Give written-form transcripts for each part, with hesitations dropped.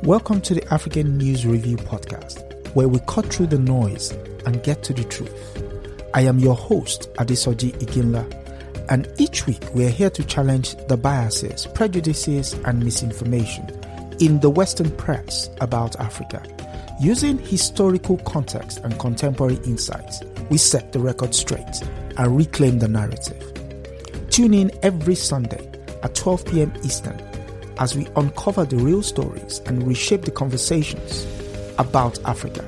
Welcome to the African News Review podcast, where we cut through the noise and get to the truth. I am your host, Adesoji Iginla, and each week we are here to challenge the biases, prejudices, and misinformation in the Western press about Africa. Using historical context and contemporary insights, we set the record straight and reclaim the narrative. Tune in every Sunday at 12 p.m. Eastern as we uncover the real stories and reshape the conversations about Africa.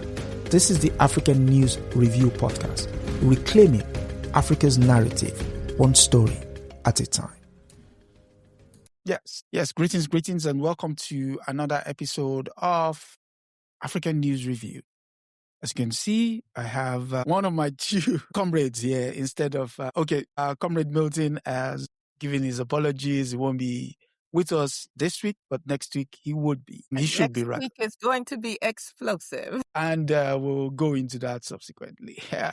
This is the African News Review podcast, reclaiming Africa's narrative, one story at a time. Yes, greetings, and welcome to another episode of African News Review. As you can see, I have one of my two comrades here instead of, Comrade Milton has given his apologies. He won't be with us this week, but next week he would be. He should be right. Next week is going to be explosive. And we'll go into that subsequently. Yeah.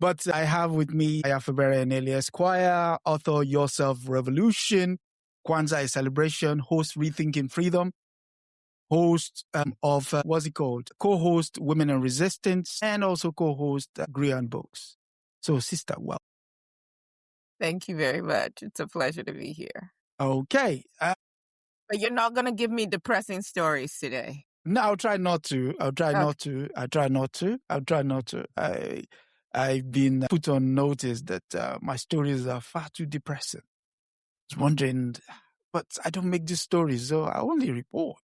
But I have with me Aya Fubara Eneli Esq, author Yourself Revolution, Kwanzaa a Celebration, host Rethinking Freedom, host of, co-host Women in Resistance, and also co-host Grian Books. So, sister, well. Thank you very much. It's a pleasure to be here. Okay. But you're not going to give me depressing stories today. No, I'll try not to. I've been put on notice that my stories are far too depressing. I was wondering, but I don't make these stories, so I only report.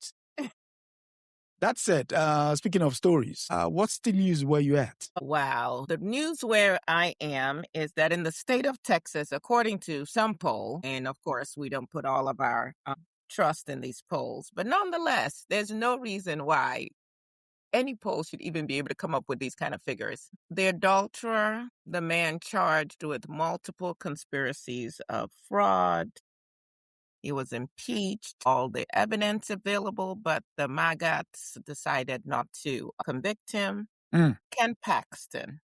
That said, speaking of stories, what's the news where you at? Wow. The news where I am is that in the state of Texas, according to some poll, and of course, we don't put all of our trust in these polls, but nonetheless, there's no reason why any poll should even be able to come up with these kind of figures. The adulterer, the man charged with multiple conspiracies of fraud, he was impeached, all the evidence available, but the maggots decided not to convict him. Ken Paxton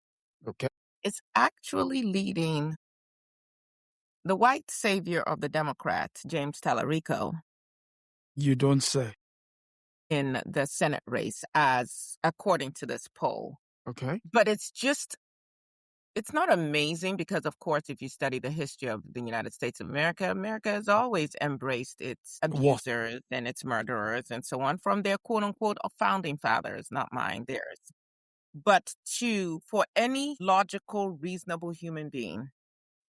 is actually leading the white savior of the Democrats, James Tallarico. You don't say. In the Senate race, as according to this poll. Okay. But it's not amazing because, of course, if you study the history of the United States of America, America has always embraced its abusers and its murderers and so on from their quote-unquote founding fathers, not mine, theirs. But for any logical, reasonable human being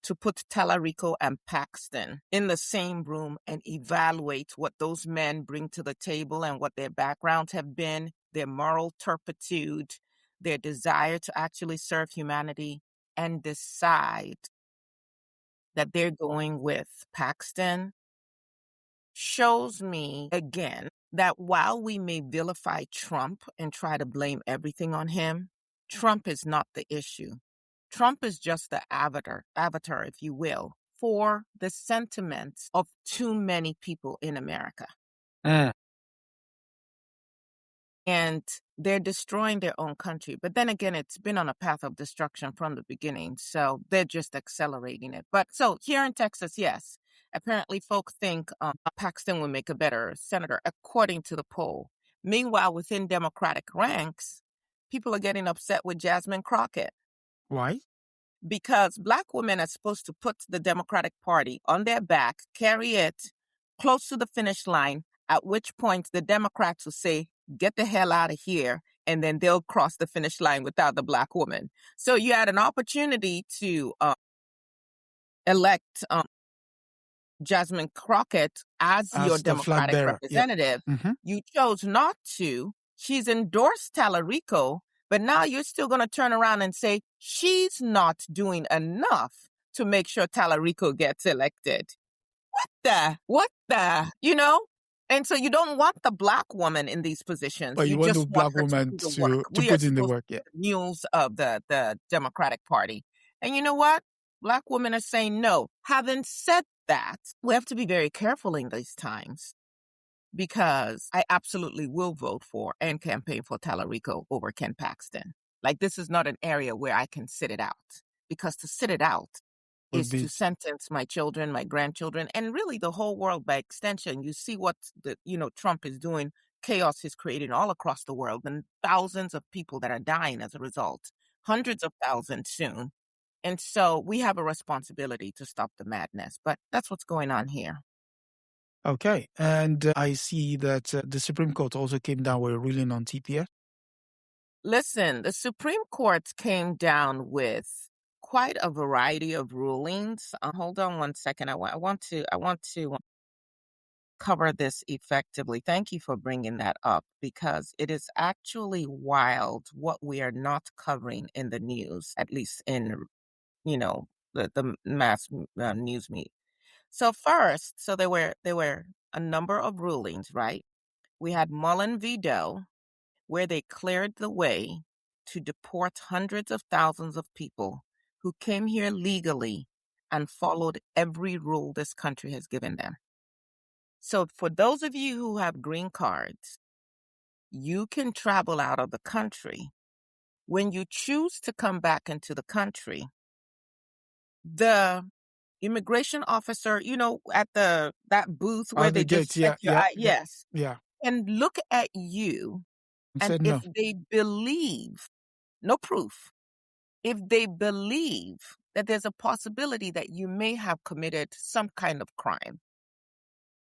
to put Tallarico and Paxton in the same room and evaluate what those men bring to the table and what their backgrounds have been, their moral turpitude, their desire to actually serve humanity, and decide that they're going with Paxton, shows me, again, that while we may vilify Trump and try to blame everything on him, Trump is not the issue. Trump is just the avatar, if you will, for the sentiments of too many people in America. And they're destroying their own country. But then again, it's been on a path of destruction from the beginning. So they're just accelerating it. But so here in Texas, yes, apparently folks think Paxton will make a better senator, according to the poll. Meanwhile, within Democratic ranks, people are getting upset with Jasmine Crockett. Why? Because Black women are supposed to put the Democratic Party on their back, carry it close to the finish line, at which point the Democrats will say, get the hell out of here, and then they'll cross the finish line without the Black woman. So you had an opportunity to elect Jasmine Crockett as your Democratic representative. Yeah. Mm-hmm. You chose not to. She's endorsed Tallarico, but now you're still going to turn around and say she's not doing enough to make sure Tallarico gets elected. What the, And so you don't want the Black woman in these positions. But you want just the Black woman to put in the work. Yeah. Mules of the Democratic Party. And you know what? Black women are saying no. Having said that, we have to be very careful in these times, because I absolutely will vote for and campaign for Tallarico over Ken Paxton. Like, this is not an area where I can sit it out, because to sit it out is to sentence my children, my grandchildren, and really the whole world by extension. You see what Trump is doing chaos is creating all across the world and thousands of people that are dying as a result, hundreds of thousands soon. And so we have a responsibility to stop the madness. But that's what's going on here. Okay. And I see that the Supreme Court also came down with a ruling on TPS. Listen, the Supreme Court came down with quite a variety of rulings. Hold on one second. I want to cover this effectively. Thank you for bringing that up, because it is actually wild what we are not covering in the news, at least in, the mass news media. So first, there were a number of rulings, right? We had Mullen v. Doe, where they cleared the way to deport hundreds of thousands of people who came here legally and followed every rule this country has given them. So for those of you who have green cards, you can travel out of the country. When you choose to come back into the country, the immigration officer, at that booth where they just check your eye, yes, and look at you, and if they believe, no proof, if they believe that there's a possibility that you may have committed some kind of crime,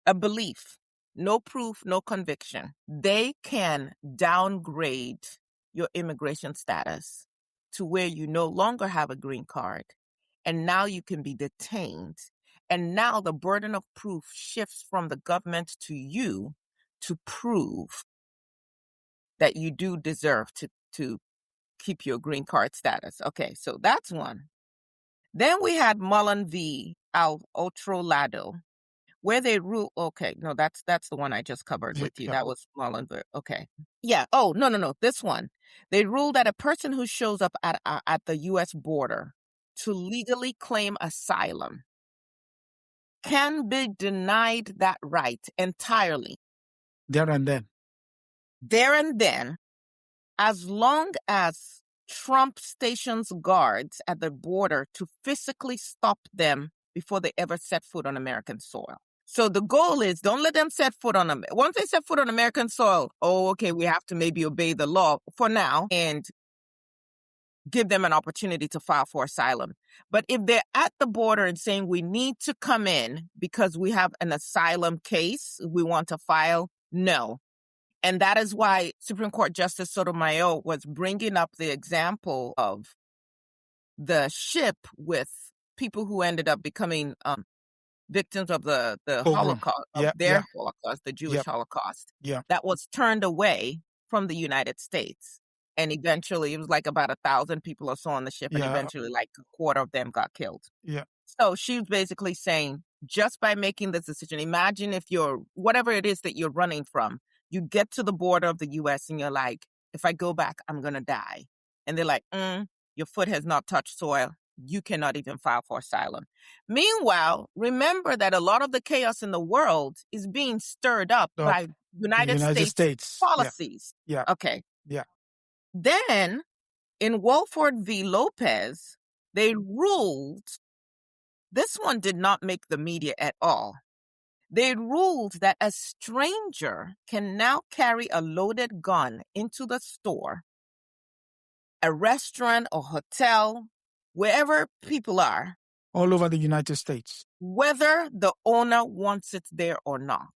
a belief, no proof, no conviction, they can downgrade your immigration status to where you no longer have a green card, and now you can be detained. And now the burden of proof shifts from the government to you to prove that you do deserve to keep your green card status. Okay, so that's one. Then we had Mullen v. Al Otro Lado, where they rule. Okay, no, that's the one I just covered with you. That was Mullen. Okay. Yeah. Oh, no. This one. They ruled that a person who shows up at the U.S. border to legally claim asylum can be denied that right entirely. There and then, as long as Trump stations guards at the border to physically stop them before they ever set foot on American soil. So the goal is, don't let them set foot on them. Once they set foot on American soil, okay, we have to maybe obey the law for now and give them an opportunity to file for asylum. But if they're at the border and saying we need to come in because we have an asylum case we want to file, no. And that is why Supreme Court Justice Sotomayor was bringing up the example of the ship with people who ended up becoming victims of the Holocaust, Holocaust, the Jewish Holocaust, that was turned away from the United States. And eventually it was like about 1,000 people or so on the ship, and eventually like a quarter of them got killed. So she was basically saying, just by making this decision, imagine if you're, whatever it is that you're running from, you get to the border of the U.S. and you're like, if I go back, I'm going to die. And they're like, your foot has not touched soil. You cannot even file for asylum. Meanwhile, remember that a lot of the chaos in the world is being stirred up by United States policies. Okay. Then, in Wolford v. Lopez, they ruled, this one did not make the media at all. They ruled that a stranger can now carry a loaded gun into the store, a restaurant or hotel, wherever people are. All over the United States. Whether the owner wants it there or not.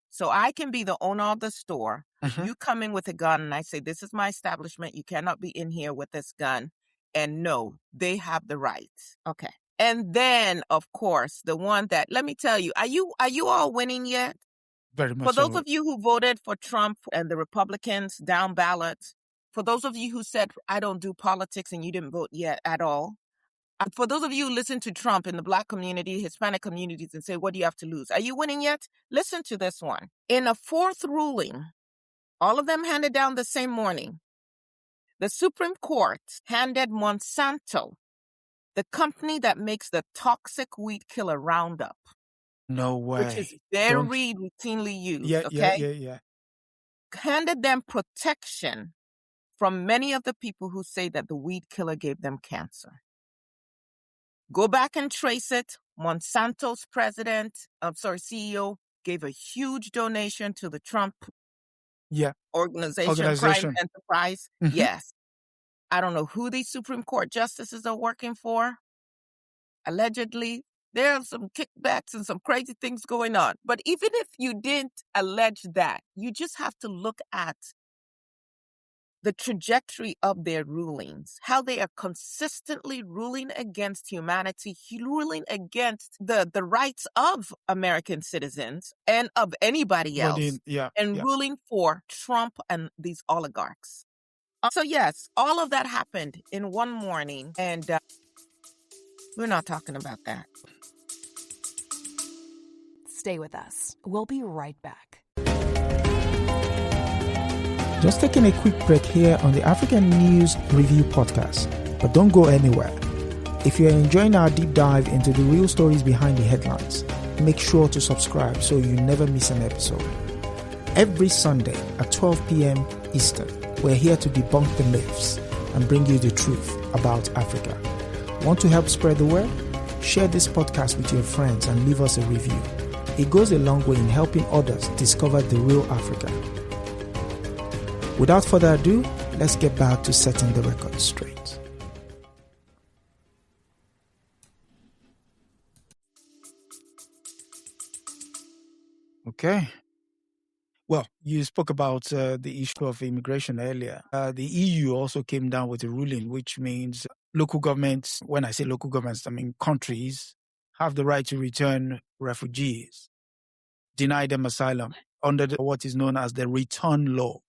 So I can be the owner of the store. You come in with a gun and I say, this is my establishment. You cannot be in here with this gun. And no, they have the right. Okay. And then, of course, the one that, let me tell you, are you all winning yet? Very much. For those of you who voted for Trump and the Republicans down ballot, for those of you who said, I don't do politics, and you didn't vote yet at all, for those of you who listen to Trump in the Black community, Hispanic communities, and say, what do you have to lose? Are you winning yet? Listen to this one. In a fourth ruling, all of them handed down the same morning, the Supreme Court handed Monsanto, the company that makes the toxic weed killer Roundup. No way. Which is very routinely used, handed them protection from many of the people who say that the weed killer gave them cancer. Go back and trace it. Monsanto's CEO gave a huge donation to the Trump organization, crime enterprise. Yes. I don't know who these Supreme Court justices are working for. Allegedly, there are some kickbacks and some crazy things going on. But even if you didn't allege that, you just have to look at the trajectory of their rulings, how they are consistently ruling against humanity, ruling against the rights of American citizens and of anybody else, ruling for Trump and these oligarchs. So yes, all of that happened in one morning, and we're not talking about that. Stay with us. We'll be right back. Just taking a quick break here on the African News Review podcast, but don't go anywhere. If you're enjoying our deep dive into the real stories behind the headlines, make sure to subscribe so you never miss an episode. Every Sunday at 12 p.m. Eastern, we're here to debunk the myths and bring you the truth about Africa. Want to help spread the word? Share this podcast with your friends and leave us a review. It goes a long way in helping others discover the real Africa. Without further ado, let's get back to setting the record straight. Okay. Well, you spoke about the issue of immigration earlier. The EU also came down with a ruling, which means local governments, when I say local governments, I mean countries, have the right to return refugees, deny them asylum under what is known as the return law.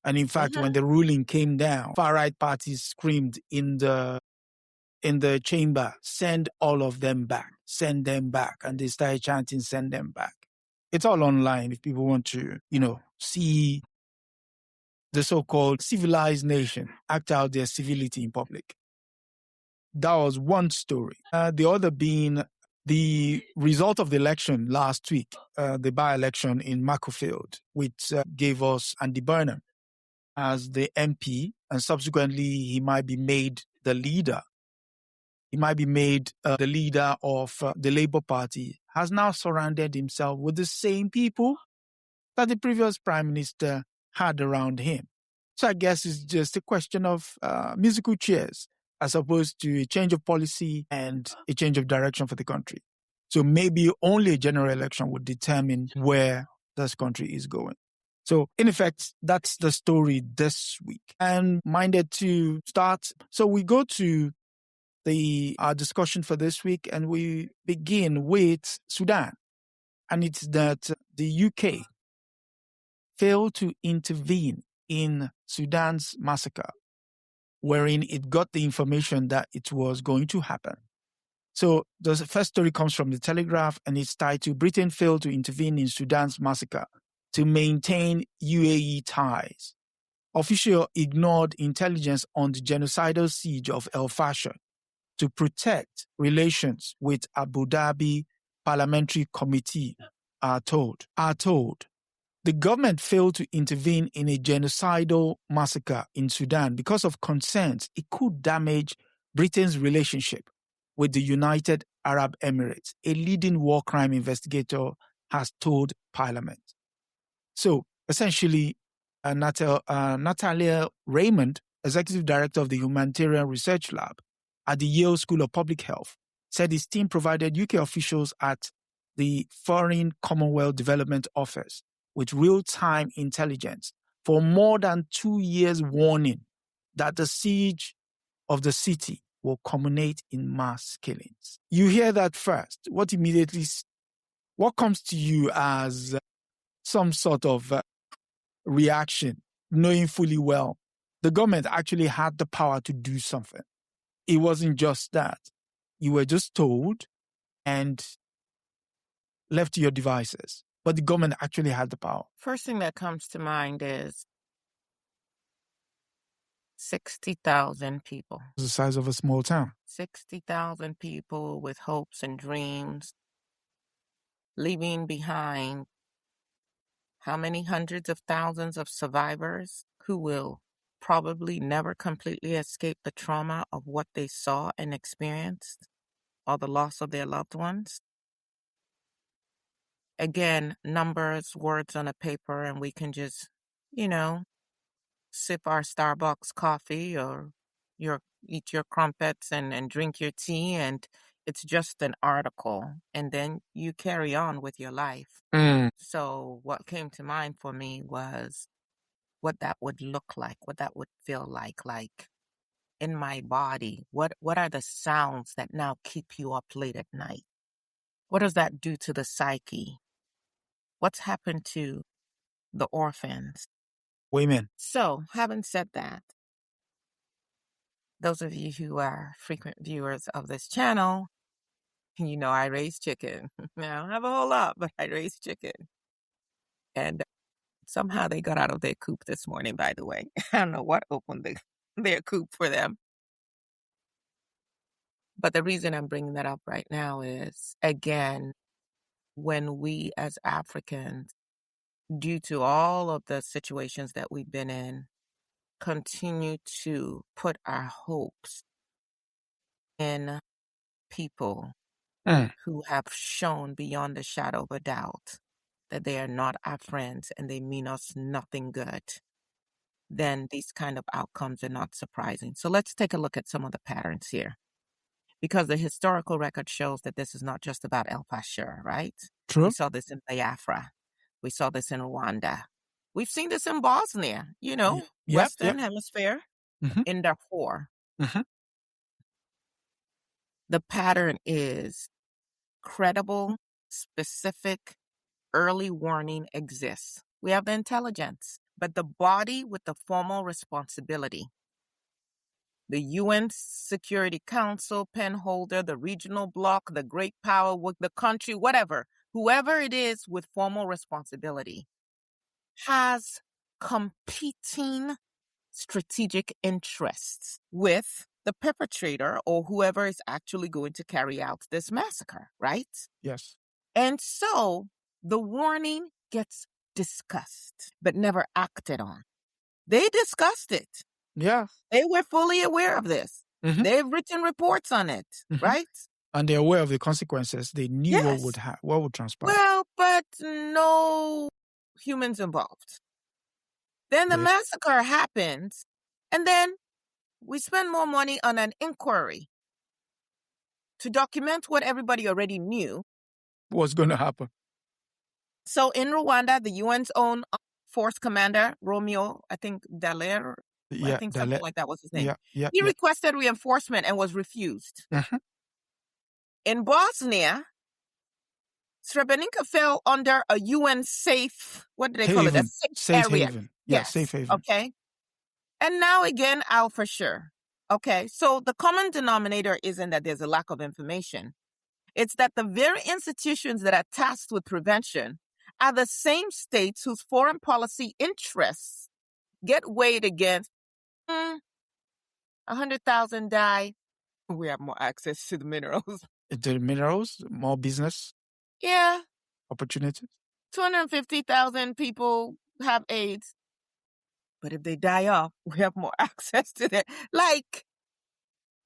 And in fact, when the ruling came down, far-right parties screamed in the chamber, send all of them back, send them back. And they started chanting, send them back. It's all online if people want to, see the so-called civilized nation act out their civility in public. That was one story. The other being the result of the election last week, the by-election in Macclesfield, which gave us Andy Burnham as the MP, and subsequently he might be made the leader. He might be made the leader of the Labour Party, has now surrounded himself with the same people that the previous Prime Minister had around him. So I guess it's just a question of musical chairs as opposed to a change of policy and a change of direction for the country. So maybe only a general election would determine where this country is going. So in effect, that's the story this week. And minded to start. So we go to our discussion for this week, and we begin with Sudan. And it's that the UK failed to intervene in Sudan's massacre, wherein it got the information that it was going to happen. So the first story comes from the Telegraph, and it's titled, Britain failed to intervene in Sudan's massacre to maintain UAE ties. Official ignored intelligence on the genocidal siege of El Fasher to protect relations with Abu Dhabi Parliamentary Committee are told. The government failed to intervene in a genocidal massacre in Sudan because of concerns it could damage Britain's relationship with the United Arab Emirates, a leading war crime investigator has told Parliament. So essentially, Natalia Raymond, Executive Director of the Humanitarian Research Lab at the Yale School of Public Health, said his team provided UK officials at the Foreign Commonwealth Development Office with real-time intelligence for more than 2 years, warning that the siege of the city will culminate in mass killings. You hear that first. What comes to you as some sort of reaction, knowing fully well the government actually had the power to do something? It wasn't just that. You were just told and left to your devices. But the government actually had the power. First thing that comes to mind is 60,000 people. It's the size of a small town. 60,000 people with hopes and dreams, leaving behind how many hundreds of thousands of survivors who will probably never completely escape the trauma of what they saw and experienced, or the loss of their loved ones. Again, numbers, words on a paper, and we can just you know, sip our Starbucks coffee or eat your crumpets and drink your tea, and it's just an article, and then you carry on with your life. So what came to mind for me was what that would look like, what that would feel like in my body. What are the sounds that now keep you up late at night? What does that do to the psyche? What's happened to the orphans? Women. So, having said that, those of you who are frequent viewers of this channel, you know I raise chicken. Now, I don't have a whole lot, but I raise chicken. And somehow they got out of their coop this morning, by the way. I don't know what opened their coop for them. But the reason I'm bringing that up right now is, again, when we as Africans, due to all of the situations that we've been in, continue to put our hopes in people who have shown beyond the shadow of a doubt that they are not our friends and they mean us nothing good, then these kind of outcomes are not surprising. So let's take a look at some of the patterns here, because the historical record shows that this is not just about El Fasher, right? True. We saw this in Biafra. We saw this in Rwanda. We've seen this in Bosnia, Western Hemisphere, in Darfur. The pattern is credible, specific, early warning exists. We have the intelligence, but the body with the formal responsibility, the UN Security Council penholder, the regional bloc, the great power with the country, whatever, whoever it is with formal responsibility, has competing strategic interests with the perpetrator or whoever is actually going to carry out this massacre, right? Yes. And so the warning gets discussed, but never acted on. They discussed it. Yeah. They were fully aware of this. They've written reports on it, right? And they're aware of the consequences. They knew Yes. what would transpire. Well, but no humans involved. Then the massacre happens, and then we spend more money on an inquiry to document what everybody already knew. What's going to happen? So in Rwanda, the UN's own force commander, Romeo, I think Dallaire, I think something like that was his name. He requested reinforcement and was refused. In Bosnia, Srebrenica fell under a UN safe, what do they call it? A safe area. Haven. Yeah, safe haven. Okay. And now again, Al Fasher. Okay. So the common denominator isn't that there's a lack of information. It's that the very institutions that are tasked with prevention are the same states whose foreign policy interests get weighed against 100,000 die. We have more access to the minerals. The minerals, more business. Yeah. Opportunities. 250,000 people have AIDS. But if they die off, we have more access to that.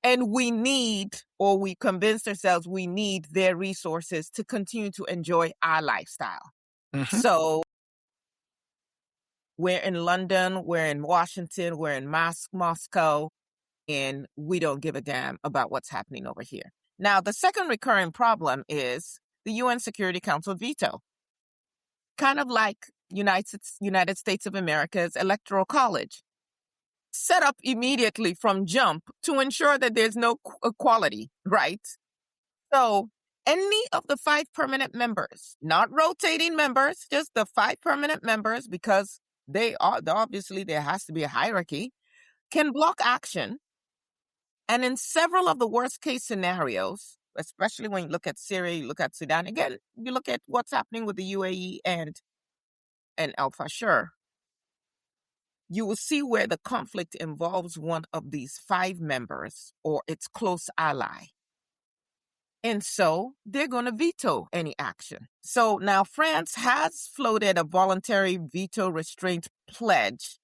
And we need, or we convince ourselves we need their resources to continue to enjoy our lifestyle. So we're in London, we're in Washington, we're in Moscow, and we don't give a damn about what's happening over here. Now, the second recurring problem is the UN Security Council veto. Kind of like United States of America's Electoral College. Set up immediately from jump to ensure that there's no equality, right? So any of the 5 permanent members, not rotating members, just the 5 permanent members, because obviously there has to be a hierarchy, can block action. And in several of the worst case scenarios, especially when you look at Syria, you look at Sudan, again, you look at what's happening with the UAE and El Fasher, you will see where the conflict involves one of these 5 members or its close ally. And so they're going to veto any action. So now France has floated a voluntary veto restraint pledge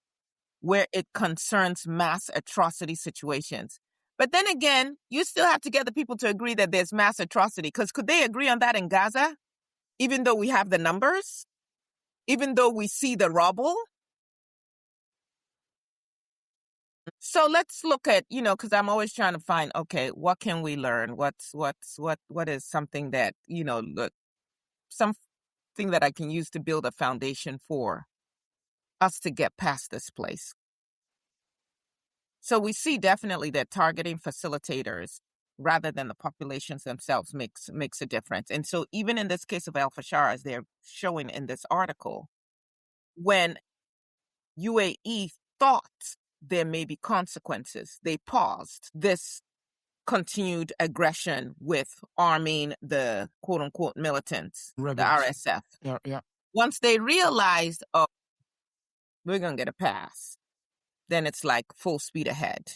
where it concerns mass atrocity situations. But then again, you still have to get the people to agree that there's mass atrocity, because could they agree on that in Gaza? Even though we have the numbers? Even though we see the rubble? So let's look at, because I'm always trying to find, okay, what can we learn? What is something that, something that I can use to build a foundation for us to get past this place. So we see definitely that targeting facilitators rather than the populations themselves makes a difference. And so even in this case of Al Fasher, as they're showing in this article, when UAE thought there may be consequences, they paused this continued aggression with arming the quote-unquote militants, Rebels. the RSF. Yeah. Once they realized, oh, we're going to get a pass, then it's like full speed ahead.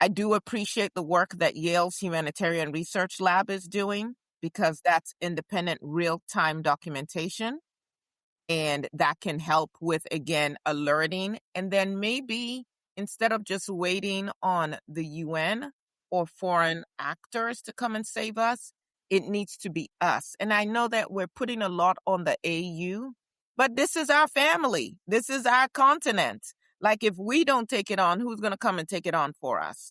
I do appreciate the work that Yale's Humanitarian Research Lab is doing, because that's independent real-time documentation. And that can help with, again, alerting. And then maybe instead of just waiting on the UN or foreign actors to come and save us, it needs to be us. And I know that we're putting a lot on the AU, but this is our family. This is our continent. Like, if we don't take it on, who's going to come and take it on for us?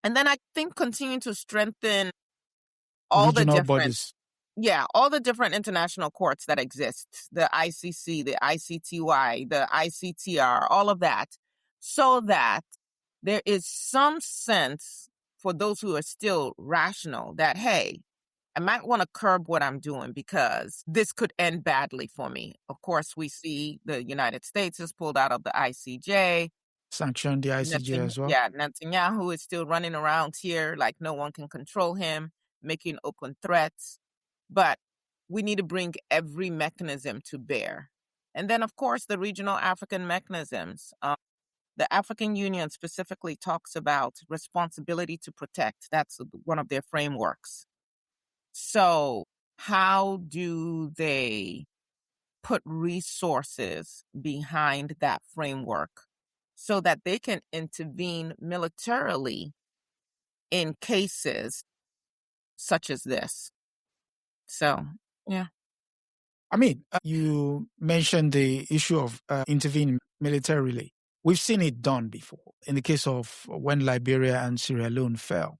And then I think continuing to strengthen all regional the different bodies. Yeah, all the different international courts that exist, the ICC, the ICTY, the ICTR, all of that, so that there is some sense for those who are still rational that, hey, I might want to curb what I'm doing because this could end badly for me. Of course, we see the United States has pulled out of the ICJ. Sanctioned the ICJ as well. Yeah, Netanyahu is still running around here like no one can control him, making open threats. But we need to bring every mechanism to bear. And then, of course, the regional African mechanisms. The African Union specifically talks about responsibility to protect. That's one of their frameworks. So how do they put resources behind that framework so that they can intervene militarily in cases such as this? So, yeah. I mean, you mentioned the issue of intervening militarily. We've seen it done before. In the case of when Liberia and Sierra Leone fell,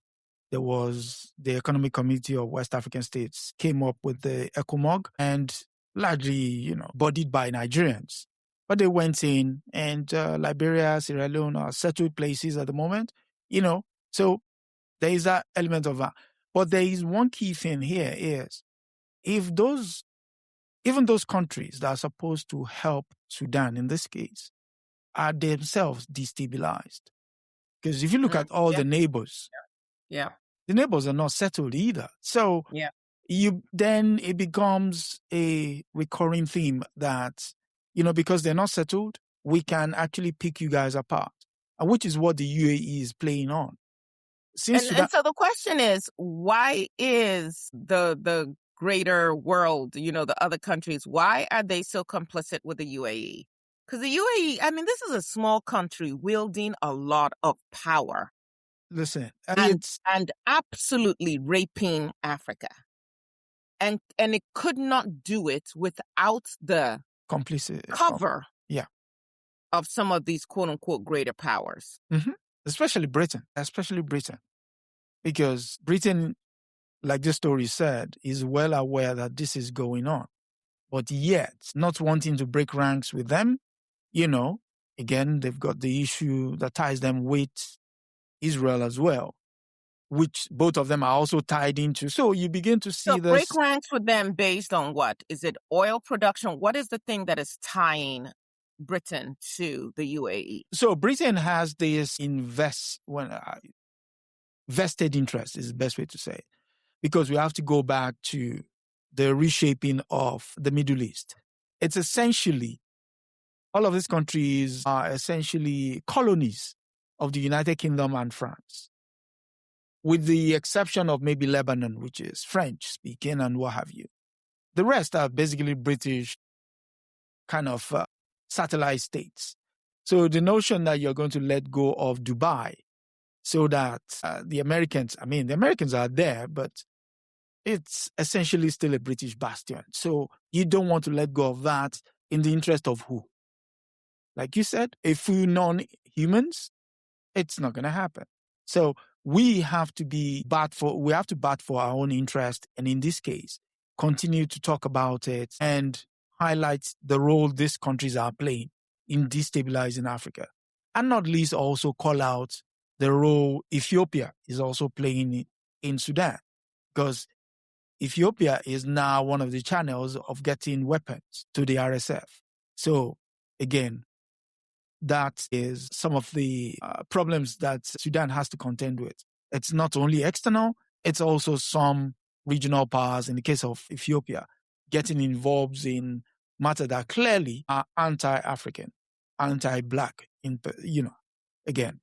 there was the Economic Community of West African States came up with the ECOMOG, and largely, bodied by Nigerians. But they went in, and Liberia, Sierra Leone are settled places at the moment, So there is that element of that. But there is one key thing here is, if even those countries that are supposed to help Sudan in this case are themselves destabilized. Because if you look at all the neighbors, the neighbors are not settled either. So then it becomes a recurring theme that, because they're not settled, we can actually pick you guys apart, which is what the UAE is playing on. And so the question is, why is the greater world, the other countries, why are they so complicit with the UAE? Because the UAE, this is a small country wielding a lot of power. Listen, and absolutely raping Africa. And it could not do it without the complicit cover of some of these quote unquote greater powers. Mm-hmm. Especially Britain. Because Britain, like the story said, is well aware that this is going on. But yet, not wanting to break ranks with them, again, they've got the issue that ties them with Israel as well, which both of them are also tied into. So you begin to see this. Break ranks with them based on what? Is it oil production? What is the thing that is tying Britain to the UAE? So Britain has this vested interest is the best way to say it, because we have to go back to the reshaping of the Middle East. It's essentially, all of these countries are essentially colonies of the United Kingdom and France, with the exception of maybe Lebanon, which is French speaking and what have you. The rest are basically British kind of satellite states. So the notion that you're going to let go of Dubai so that the Americans are there, but it's essentially still a British bastion. So you don't want to let go of that in the interest of who? like you said, a few non-humans, it's not going to happen. So we have to bat for our own interest. And in this case, continue to talk about it and highlight the role these countries are playing in destabilizing Africa. And not least also call out the role Ethiopia is also playing in Sudan, because Ethiopia is now one of the channels of getting weapons to the RSF. So again, that is some of the problems that Sudan has to contend with. It's not only external, it's also some regional powers, in the case of Ethiopia, getting involved in matters that clearly are anti-African, anti-Black. Again,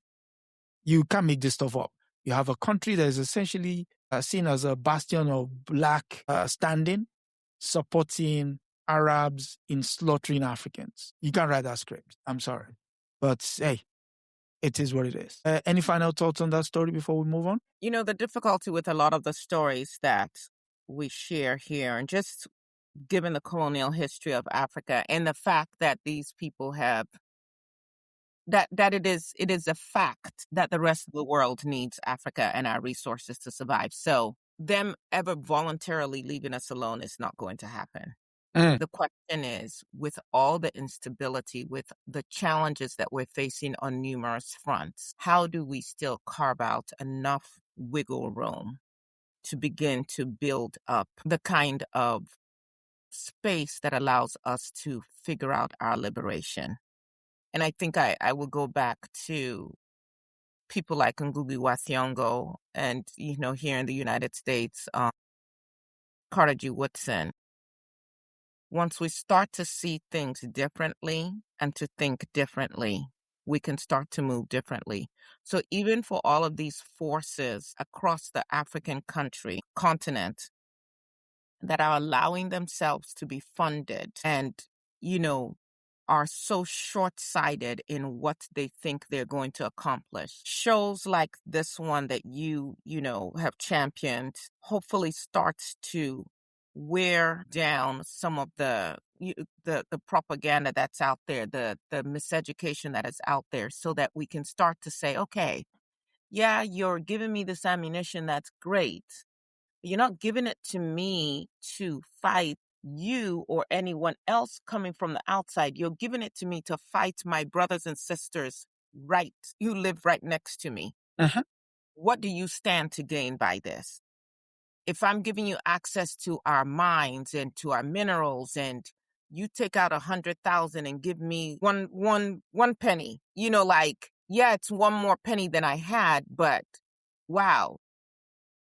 you can't make this stuff up. You have a country that is essentially seen as a bastion of Black standing, supporting Arabs in slaughtering Africans. You can't write that script. I'm sorry. But hey, it is what it is. Any final thoughts on that story before we move on? The difficulty with a lot of the stories that we share here, and just given the colonial history of Africa and the fact that these people have, that it is a fact that the rest of the world needs Africa and our resources to survive. So them ever voluntarily leaving us alone is not going to happen. The question is, with all the instability, with the challenges that we're facing on numerous fronts, how do we still carve out enough wiggle room to begin to build up the kind of space that allows us to figure out our liberation? And I think I will go back to people like Ngugi wa Thiong'o and, here in the United States, Carter G. Woodson. Once we start to see things differently and to think differently, we can start to move differently. So even for all of these forces across the African continent that are allowing themselves to be funded and, are so short-sighted in what they think they're going to accomplish. Shows like this one that you have championed hopefully starts to wear down some of the propaganda that's out there, the miseducation that is out there, so that we can start to say, okay, yeah, you're giving me this ammunition, that's great. You're not giving it to me to fight you or anyone else coming from the outside. You're giving it to me to fight my brothers and sisters who live right next to me. Uh-huh. What do you stand to gain by this? If I'm giving you access to our mines and to our minerals, and you take out 100,000 and give me one penny, yeah, it's one more penny than I had, but wow,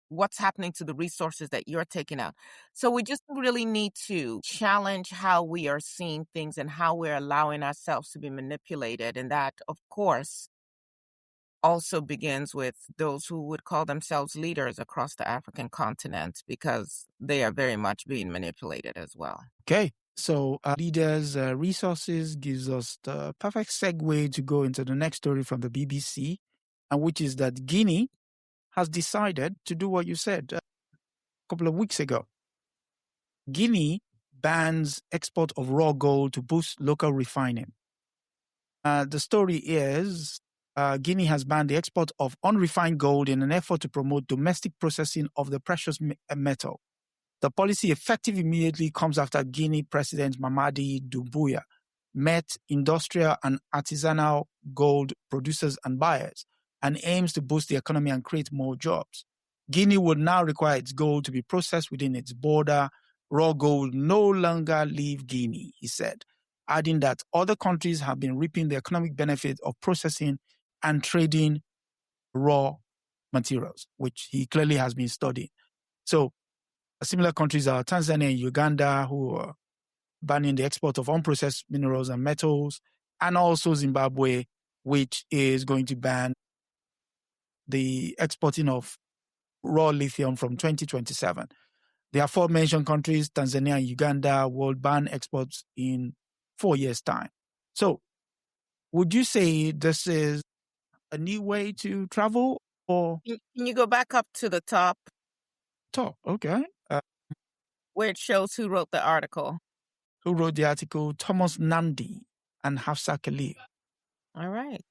what's happening to the resources that you're taking out? So we just really need to challenge how we are seeing things and how we're allowing ourselves to be manipulated. And that, of course, also begins with those who would call themselves leaders across the African continent, because they are very much being manipulated as well. Okay. So leaders' resources gives us the perfect segue to go into the next story from the BBC, and which is that Guinea has decided to do what you said a couple of weeks ago. Guinea bans export of raw gold to boost local refining. The story is Guinea has banned the export of unrefined gold in an effort to promote domestic processing of the precious metal. The policy, effective immediately, comes after Guinea President Mamadi Doumbouya met industrial and artisanal gold producers and buyers and aims to boost the economy and create more jobs. Guinea would now require its gold to be processed within its border. Raw gold no longer leave Guinea, he said, adding that other countries have been reaping the economic benefit of processing and trading raw materials, which he clearly has been studying. So similar countries are Tanzania and Uganda, who are banning the export of unprocessed minerals and metals, and also Zimbabwe, which is going to ban the exporting of raw lithium from 2027. The aforementioned countries, Tanzania and Uganda, will ban exports in 4 years' time. So would you say this is a new way to travel, or? Can you go back up to the top? Top, okay. Where it shows who wrote the article. Who wrote the article? Thomas Namdi. and Hafsa Khalil. All right.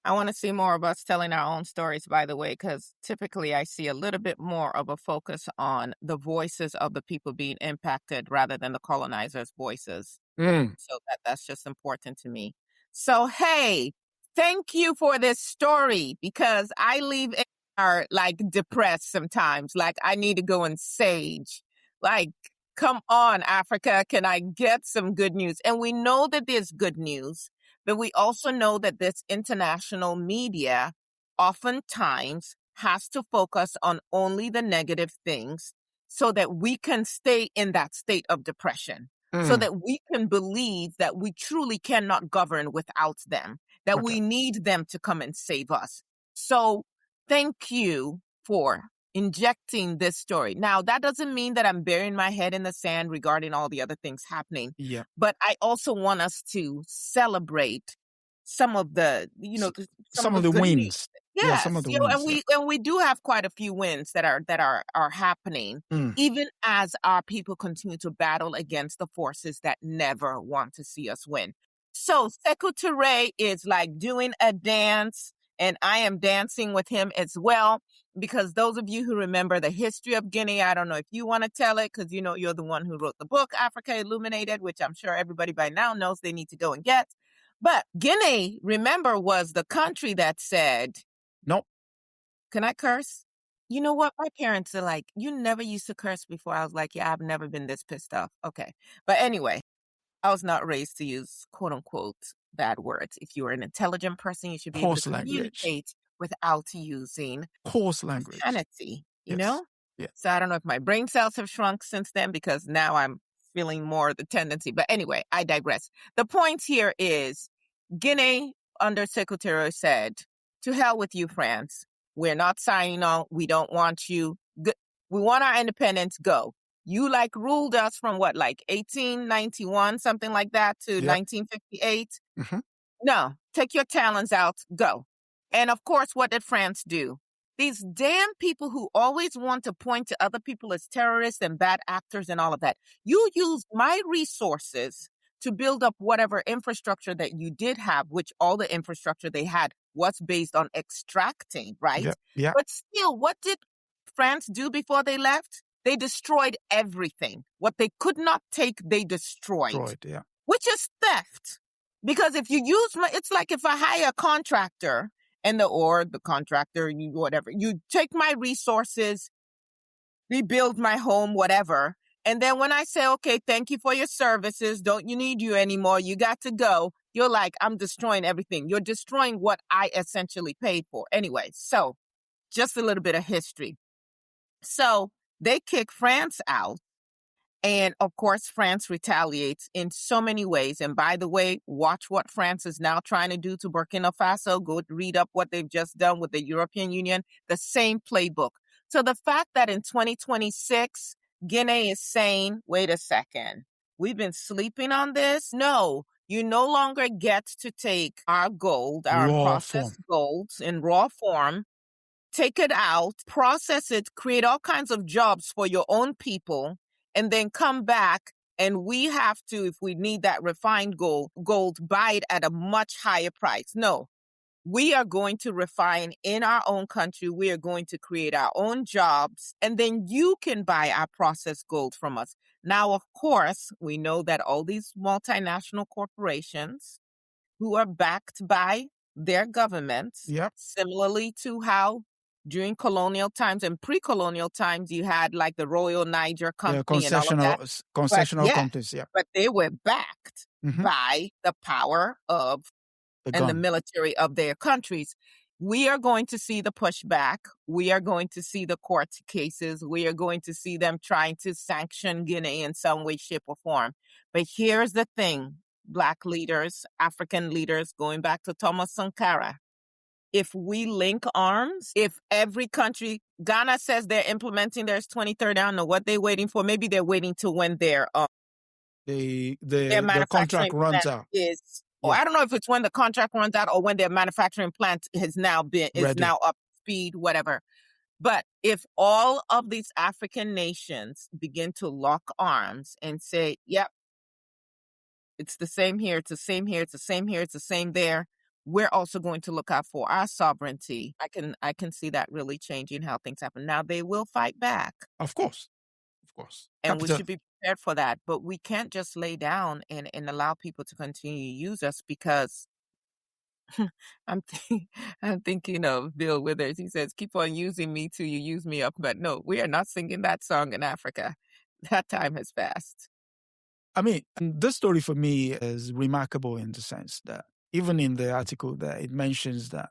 I want to see more of us telling our own stories, by the way, because typically I see a little bit more of a focus on the voices of the people being impacted rather than the colonizers' voices. So that's just important to me. So, hey, thank you for this story, because I leave are like depressed sometimes. Like, I need to go and sage. Like, come on, Africa, can I get some good news? And we know that there's good news, but we also know that this international media oftentimes has to focus on only the negative things so that we can stay in that state of depression, so that we can believe that we truly cannot govern without them, that we need them to come and save us. So thank you for injecting this story. Now, that doesn't mean that I'm burying my head in the sand regarding all the other things happening. Yeah. But I also want us to celebrate some of the, some of the wins. Yes, yeah, some of the wins. And we do have quite a few wins that are happening, even as our people continue to battle against the forces that never want to see us win. So Sekou Touré is like doing a dance, and I am dancing with him as well, because those of you who remember the history of Guinea, I don't know if you want to tell it, because you're the one who wrote the book, Africa Illuminated, which I'm sure everybody by now knows they need to go and get. But Guinea, remember, was the country that said, "No." Can I curse? You know what? My parents are like, you never used to curse before. I was like, yeah, I've never been this pissed off. Okay. But anyway, I was not raised to use quote unquote bad words. If you're an intelligent person, you should be able to communicate without using coarse language. Profanity, you know? Yeah. So I don't know if my brain cells have shrunk since then, because now I'm feeling more the tendency. But anyway, I digress. The point here is Guinea under Sekou Touré said, to hell with you, France. We're not signing on. We don't want you. We want our independence. Go. You ruled us from 1891, something like that, to 1958. Mm-hmm. No, take your talons out. Go. And of course, what did France do? These damn people who always want to point to other people as terrorists and bad actors and all of that. You used my resources to build up whatever infrastructure that you did have, which all the infrastructure they had was based on extracting, right? Yeah. But still, what did France do before they left? They destroyed everything. What they could not take, they destroyed. Which is theft. Because if you use it's like if I hire a contractor or the contractor, you take my resources, rebuild my home, whatever. And then when I say, okay, thank you for your services, don't you need you anymore, you got to go, you're like, I'm destroying everything. You're destroying what I essentially paid for. Anyway, so just a little bit of history. So they kick France out. And of course, France retaliates in so many ways. And by the way, watch what France is now trying to do to Burkina Faso. Go read up what they've just done with the European Union, the same playbook. So the fact that in 2026, Guinea is saying, wait a second, we've been sleeping on this. No, you no longer get to take our gold, our processed gold in raw form, take it out, process it, create all kinds of jobs for your own people, and then come back, and we have to, if we need that refined gold, buy it at a much higher price. No, we are going to refine in our own country. We are going to create our own jobs, and then you can buy our processed gold from us. Now, of course, we know that all these multinational corporations who are backed by their governments, similarly to how during colonial times and pre-colonial times, you had the Royal Niger Company and all of that. Concessional companies, But they were backed by the power of the military of their countries. We are going to see the pushback. We are going to see the court cases. We are going to see them trying to sanction Guinea in some way, shape, or form. But here's the thing, Black leaders, African leaders, going back to Thomas Sankara. If we link arms, if every country, Ghana says they're implementing theirs 2030, I don't know what they're waiting for. Maybe they're waiting to when their contract runs out. I don't know if it's when the contract runs out or when their manufacturing plant is now up to speed, whatever. But if all of these African nations begin to lock arms and say, yep, it's the same here, it's the same here, it's the same here, it's the same there. We're also going to look out for our sovereignty. I can see that really changing how things happen. Now, they will fight back. Of course. And we should be prepared for that. But we can't just lay down and allow people to continue to use us, because I'm thinking of Bill Withers. He says, keep on using me till you use me up. But no, we are not singing that song in Africa. That time has passed. I mean, this story for me is remarkable in the sense that even in the article there, it mentions that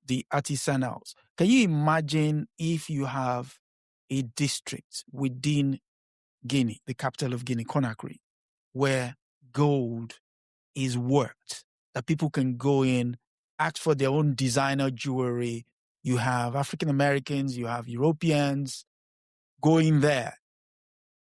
the artisanals. Can you imagine if you have a district within Guinea, the capital of Guinea, Conakry, where gold is worked, that people can go in, ask for their own designer jewelry. You have African Americans, you have Europeans going there.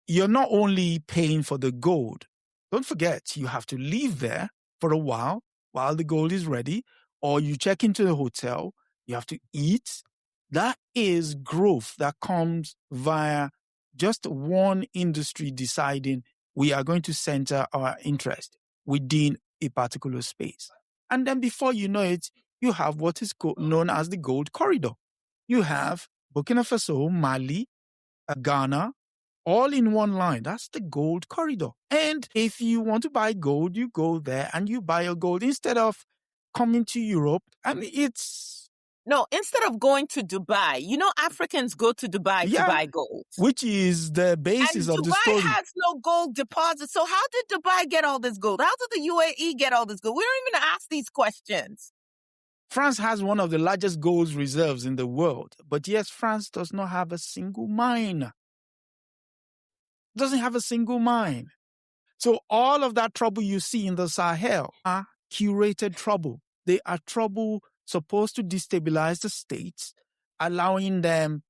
You're not only paying for the gold. Don't forget, you have to live there for a while the gold is ready, or you check into the hotel, you have to eat. That is growth that comes via just one industry deciding we are going to center our interest within a particular space. And then before you know it, you have what is known as the Gold Corridor. You have Burkina Faso, Mali, Ghana, all in one line. That's the Gold Corridor. And if you want to buy gold, you go there and you buy your gold instead of coming to Europe. I mean, No, instead of going to Dubai, Africans go to Dubai to buy gold. Which is the basis of the story. Dubai has no gold deposits. So how did Dubai get all this gold? How did the UAE get all this gold? We don't even ask these questions. France has one of the largest gold reserves in the world. But yes, France does not have a single mine. Doesn't have a single mine. So all of that trouble you see in the Sahel are curated trouble. They are trouble supposed to destabilize the states, allowing them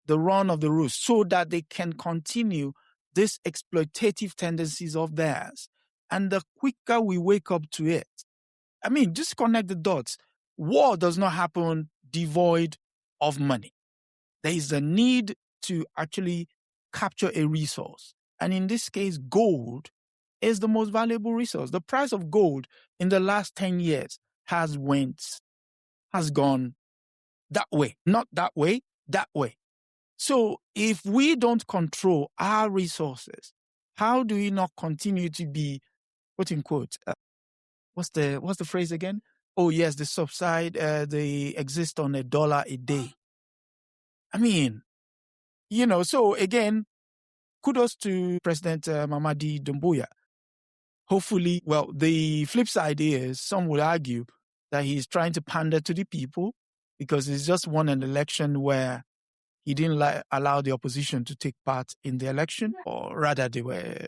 the run of the roost so that they can continue these exploitative tendencies of theirs. And the quicker we wake up to it, I mean, just connect the dots. War does not happen devoid of money. There is a need to actually capture a resource. And in this case, gold is the most valuable resource. The price of gold in the last 10 years has gone that way. Not that way, that way. So if we don't control our resources, how do we not continue to be, quote unquote, what's the phrase again? Oh yes, the subside, they exist on $1 a day. I mean, so again, kudos to President Mamadi Doumbouya. Hopefully, well, the flip side is some will argue that he's trying to pander to the people because he's just won an election where he didn't allow the opposition to take part in the election, or rather they were,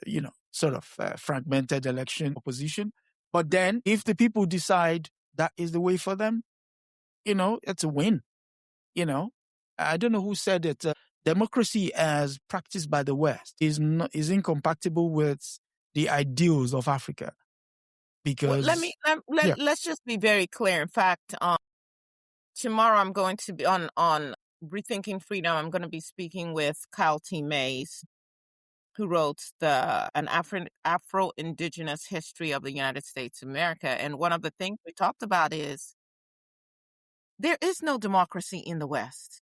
sort of fragmented election opposition. But then if the people decide that is the way for them, it's a win. I don't know who said it. Democracy as practiced by the West is incompatible with the ideals of Africa. Because let's just be very clear. In fact, tomorrow I'm going to be on Rethinking Freedom. I'm going to be speaking with Kyle T. Mays, who wrote an Afro-Indigenous history of the United States of America. And one of the things we talked about is there is no democracy in the West.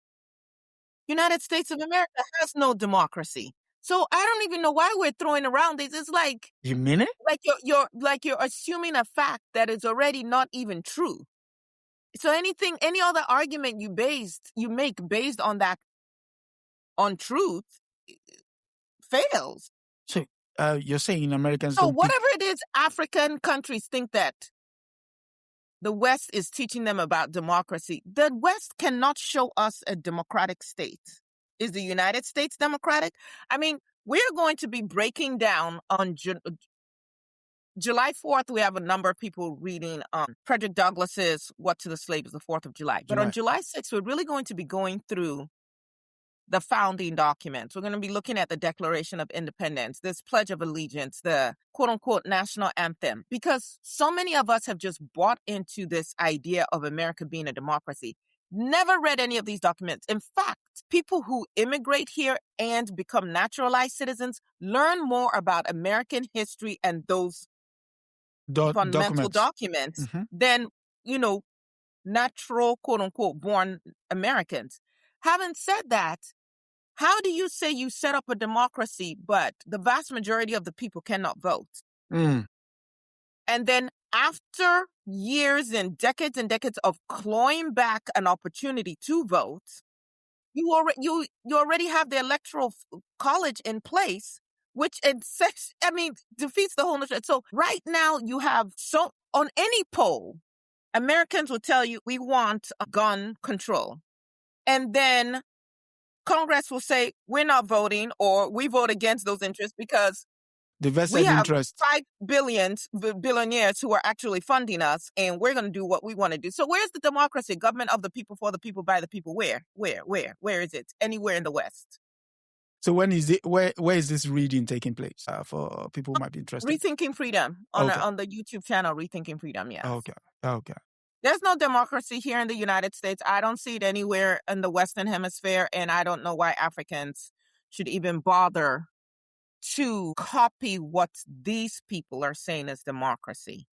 United States of America has no democracy. So I don't even know why we're throwing around this. It's like, you mean it? Like you're assuming a fact that is already not even true. So any other argument you make based on that, on truth, fails. So you're saying Americans So whatever it is, African countries think that the West is teaching them about democracy. The West cannot show us a democratic state. Is the United States democratic? I mean, we're going to be breaking down on July 4th. We have a number of people reading Frederick Douglass's What to the Slave is the 4th of July. But on July 6th, we're really going to be going through the founding documents. We're going to be looking at the Declaration of Independence, this Pledge of Allegiance, the quote-unquote national anthem, because so many of us have just bought into this idea of America being a democracy. Never read any of these documents. In fact, people who immigrate here and become naturalized citizens learn more about American history and those fundamental documents than, natural, quote unquote, born Americans. Having said that, how do you say you set up a democracy, but the vast majority of the people cannot vote? Mm. And then after years and decades of clawing back an opportunity to vote, you already have the electoral college in place, which defeats the whole notion. So right now you have, on any poll, Americans will tell you we want gun control. And then Congress will say we're not voting, or we vote against those interests because the vested we have interest. 5 billionaires who are actually funding us, and we're going to do what we want to do. So where's the democracy? Government of the people, for the people, by the people. Where is it? Anywhere in the West. So when is it? Where is this reading taking place for people who might be interested? Rethinking Freedom on the YouTube channel, Rethinking Freedom. Yes. Okay. There's no democracy here in the United States. I don't see it anywhere in the Western Hemisphere, and I don't know why Africans should even bother to copy what these people are saying as democracy.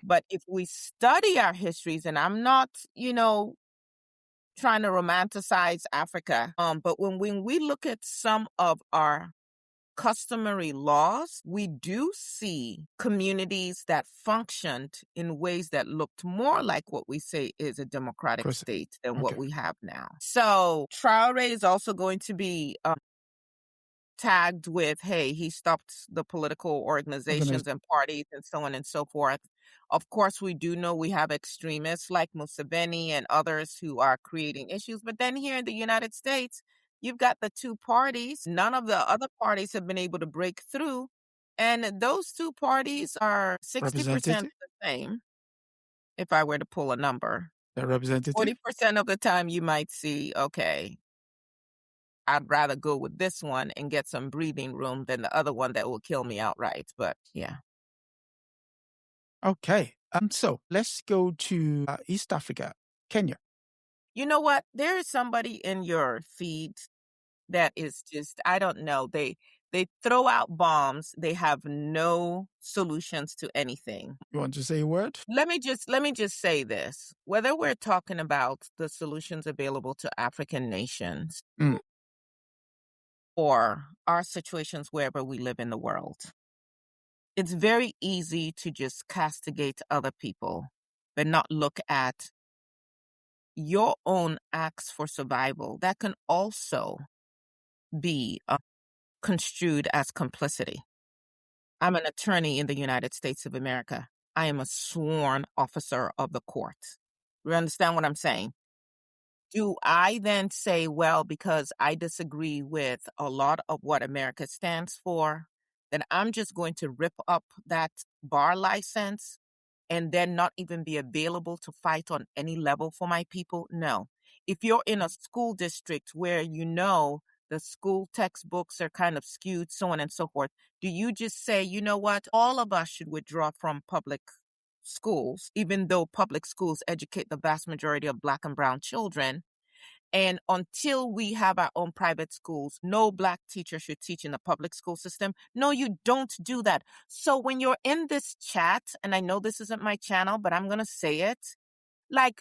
But if we study our histories, and I'm not, trying to romanticize Africa, but when we look at some of our customary laws, we do see communities that functioned in ways that looked more like what we say is a democratic state than what we have now. So Traoré is also going to be tagged with, hey, he stopped the political organizations and parties and so on and so forth. Of course, we do know we have extremists like Museveni and others who are creating issues. But then here in the United States, you've got the two parties. None of the other parties have been able to break through. And those two parties are 60% the same, if I were to pull a number. They're representative? 40% of the time you might see, okay, I'd rather go with this one and get some breathing room than the other one that will kill me outright. But yeah. Okay. So let's go to East Africa, Kenya. You know what? There is somebody in your feed that is just, I don't know. They throw out bombs. They have no solutions to anything. You want to say a word? Let me just say this. Whether we're talking about the solutions available to African nations or our situations wherever we live in the world, it's very easy to just castigate other people, but not look at your own acts for survival. That can also be construed as complicity. I'm an attorney in the United States of America. I am a sworn officer of the court. You understand what I'm saying? Do I then say, well, because I disagree with a lot of what America stands for, then I'm just going to rip up that bar license and then not even be available to fight on any level for my people? No. If you're in a school district where the school textbooks are kind of skewed, so on and so forth, do you just say, you know what, all of us should withdraw from public schools, even though public schools educate the vast majority of Black and brown children? And until we have our own private schools, no Black teacher should teach in the public school system. No, you don't do that. So when you're in this chat, and I know this isn't my channel, but I'm going to say it,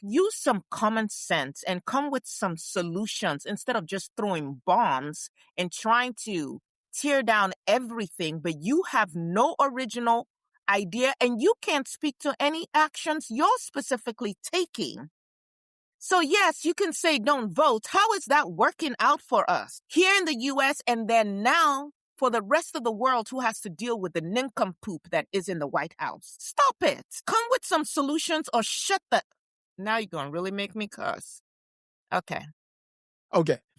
use some common sense and come with some solutions instead of just throwing bombs and trying to tear down everything, but you have no original idea and you can't speak to any actions you're specifically taking. So yes, you can say don't vote. How is that working out for us here in the U.S. and then now for the rest of the world who has to deal with the nincompoop that is in the White House? Stop it. Come with some solutions or shut the... Now you're going to really make me cuss. Okay.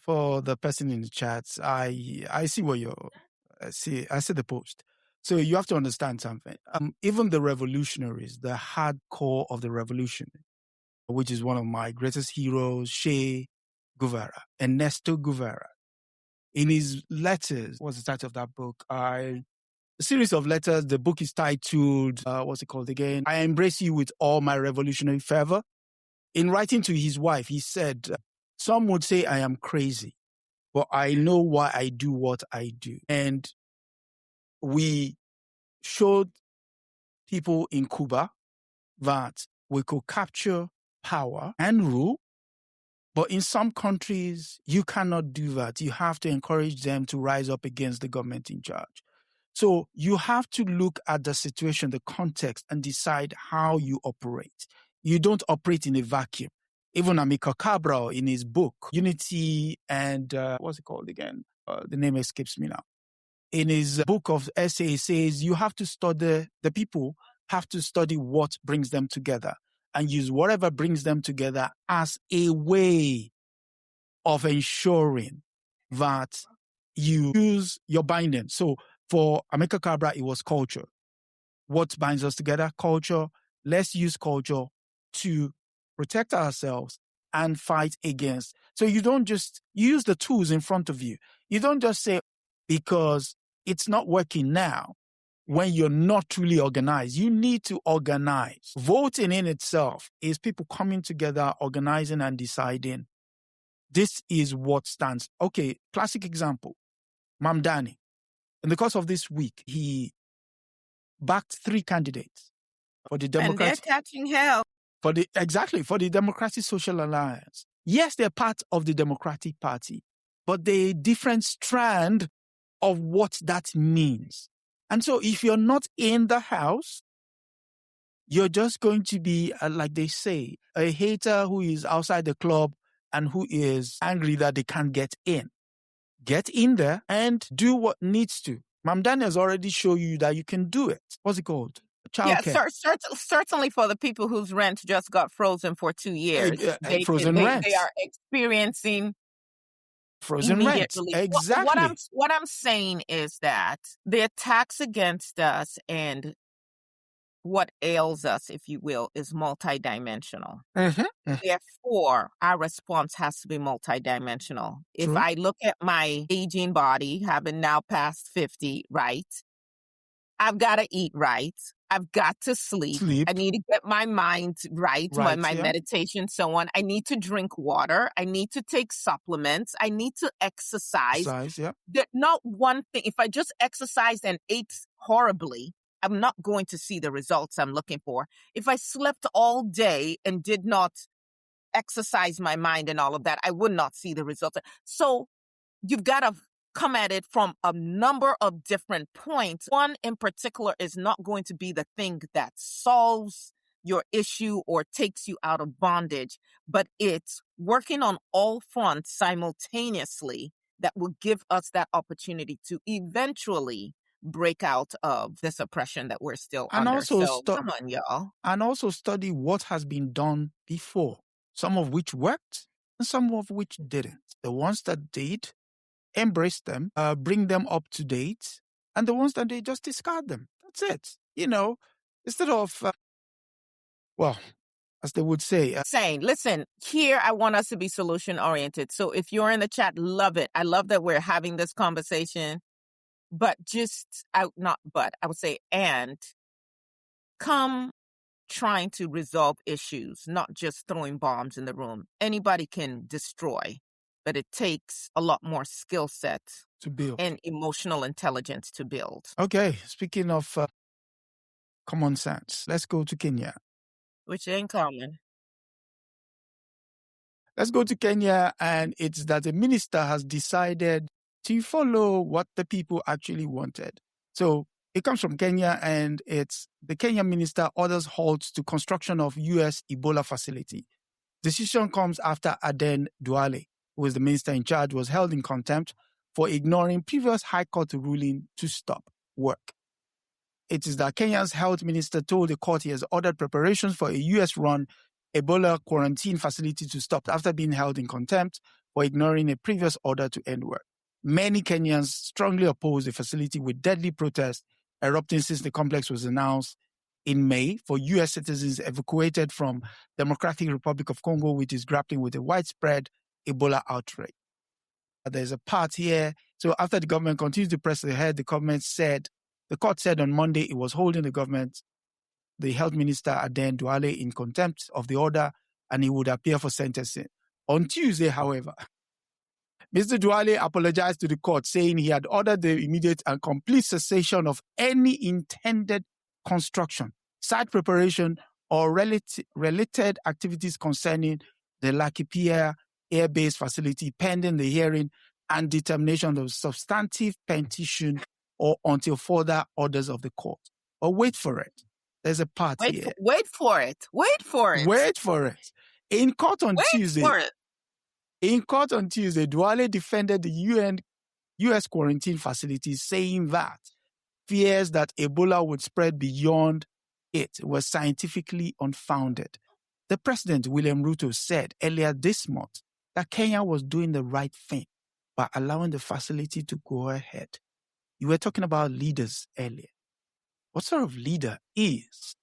For the person in the chats, I see what I see the post. So you have to understand something. Even the revolutionaries, the hardcore of the revolution, which is one of my greatest heroes, Che Guevara, Ernesto Guevara, in his letters, what's the title of that book? A series of letters. The book is titled, what's it called again? I Embrace You With All My Revolutionary Fervor. In writing to his wife, he said, some would say I am crazy, but I know why I do what I do. And we showed people in Cuba that we could capture power and rule. But in some countries, you cannot do that. You have to encourage them to rise up against the government in charge. So you have to look at the situation, the context, and decide how you operate. You don't operate in a vacuum. Even Amilcar Cabral, in his book, Unity and, what's it called again? The name escapes me now. In his book of essays, says you have to study, the people have to study what brings them together and use whatever brings them together as a way of ensuring that you use your binding. So for Amilcar Cabral, it was culture. What binds us together? Culture. Let's use culture to protect ourselves and fight against. So you don't just use the tools in front of you. You don't just say, because it's not working now, when you're not truly organized. You need to organize. Voting in itself is people coming together, organizing and deciding. This is what stands. Okay, classic example, Mamdani. In the course of this week, he backed 3 candidates for the Democratic. And they're catching hell. For the Democratic Social Alliance. Yes, they're part of the Democratic Party, but they're a different strand of what that means. And so if you're not in the house, you're just going to be, like they say, a hater who is outside the club and who is angry that they can't get in. Get in there and do what needs to. Mamdani has already shown you that you can do it. What's it called? Childcare. Yeah, certainly for the people whose rent just got frozen for 2 years. Frozen rent. They are experiencing frozen rent. Exactly. What I'm saying is that the attacks against us and what ails us, if you will, is multidimensional. Therefore, our response has to be multidimensional. If I look at my aging body, having now passed 50, right? I've got to eat right. I've got to sleep. I need to get my mind right, my meditation, so on. I need to drink water. I need to take supplements. I need to exercise. Not one thing. If I just exercised and ate horribly, I'm not going to see the results I'm looking for. If I slept all day and did not exercise my mind and all of that, I would not see the results. So you've got to come at it from a number of different points. One in particular is not going to be the thing that solves your issue or takes you out of bondage, but it's working on all fronts simultaneously that will give us that opportunity to eventually break out of this oppression that we're still under. Also, come on, y'all. And also study what has been done before, some of which worked and some of which didn't. The ones that did, embrace them, bring them up to date, and the ones that they just discard them. That's it. You know, instead of, as they would say. Saying, listen, here I want us to be solution-oriented. So if you're in the chat, love it. I love that we're having this conversation. But I would say, and come trying to resolve issues, not just throwing bombs in the room. Anybody can destroy, but it takes a lot more skill set to build and emotional intelligence to build. Okay, speaking of common sense, let's go to Kenya. Which ain't common. Let's go to Kenya, and it's that the minister has decided to follow what the people actually wanted. So it comes from Kenya, and it's the Kenyan minister orders halts to construction of US Ebola facility. Decision comes after Aden Duale, who is the minister in charge, was held in contempt for ignoring previous High Court ruling to stop work. It is that Kenya's health minister told the court he has ordered preparations for a US-run Ebola quarantine facility to stop after being held in contempt for ignoring a previous order to end work. Many Kenyans strongly oppose the facility, with deadly protests erupting since the complex was announced in May for U.S. citizens evacuated from Democratic Republic of Congo, which is grappling with a widespread Ebola outbreak. There's a part here. So after the government continued to press ahead, the court said on Monday it was holding the health minister Aden Duale in contempt of the order, and he would appear for sentencing. On Tuesday, however, Mr. Duale apologized to the court, saying he had ordered the immediate and complete cessation of any intended construction site preparation, or related activities concerning the Laikipia air-based facility pending the hearing and determination of substantive petition or until further orders of the court. But wait for it. There's a part here. Wait for it. Wait for it. In court on Tuesday, Duale defended the US quarantine facilities, saying that fears that Ebola would spread beyond it were scientifically unfounded. The president, William Ruto, said earlier this month that Kenya was doing the right thing by allowing the facility to go ahead. You were talking about leaders earlier. What sort of leader is?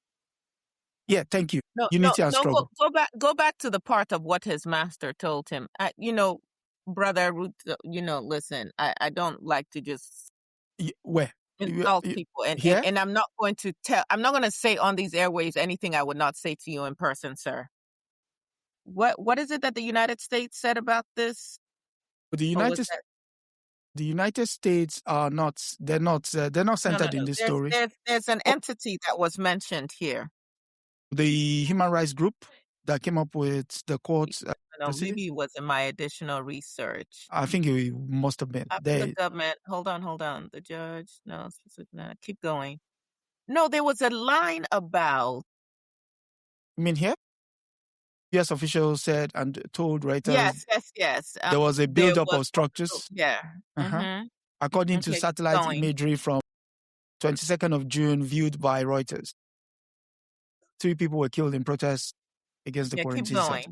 Yeah, thank you. Unity and struggle. Go back to the part of what his master told him. Brother Ruto, listen, I don't like to just insult people. And I'm not going to say on these airwaves anything I would not say to you in person, sir. What is it that the United States said about this? The United States are not. They're not centered in this story. There's an entity that was mentioned here. The human rights group that came up with the court. Maybe it was in my additional research. I think it must have been. The government. Hold on. The judge. No, keep going. No, there was a line about. You mean here? US officials said and told Reuters. Yes. There was a buildup of structures. Yeah. According to satellite imagery from 22nd of June, viewed by Reuters. 3 people were killed in protests against the quarantine center.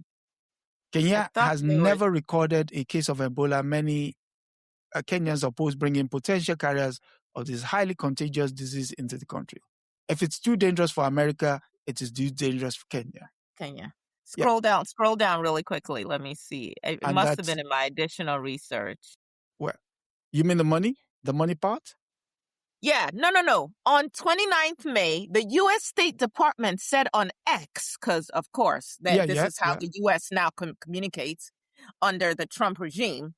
Kenya has never recorded a case of Ebola. Many Kenyans oppose bringing potential carriers of this highly contagious disease into the country. If it's too dangerous for America, it is too dangerous for Kenya. Scroll down really quickly. Let me see. It must have been in my additional research. Where? You mean the money? The money part? Yeah, no. On 29th May, the U.S. State Department said on X, because, of course, this is how the U.S. now communicates under the Trump regime,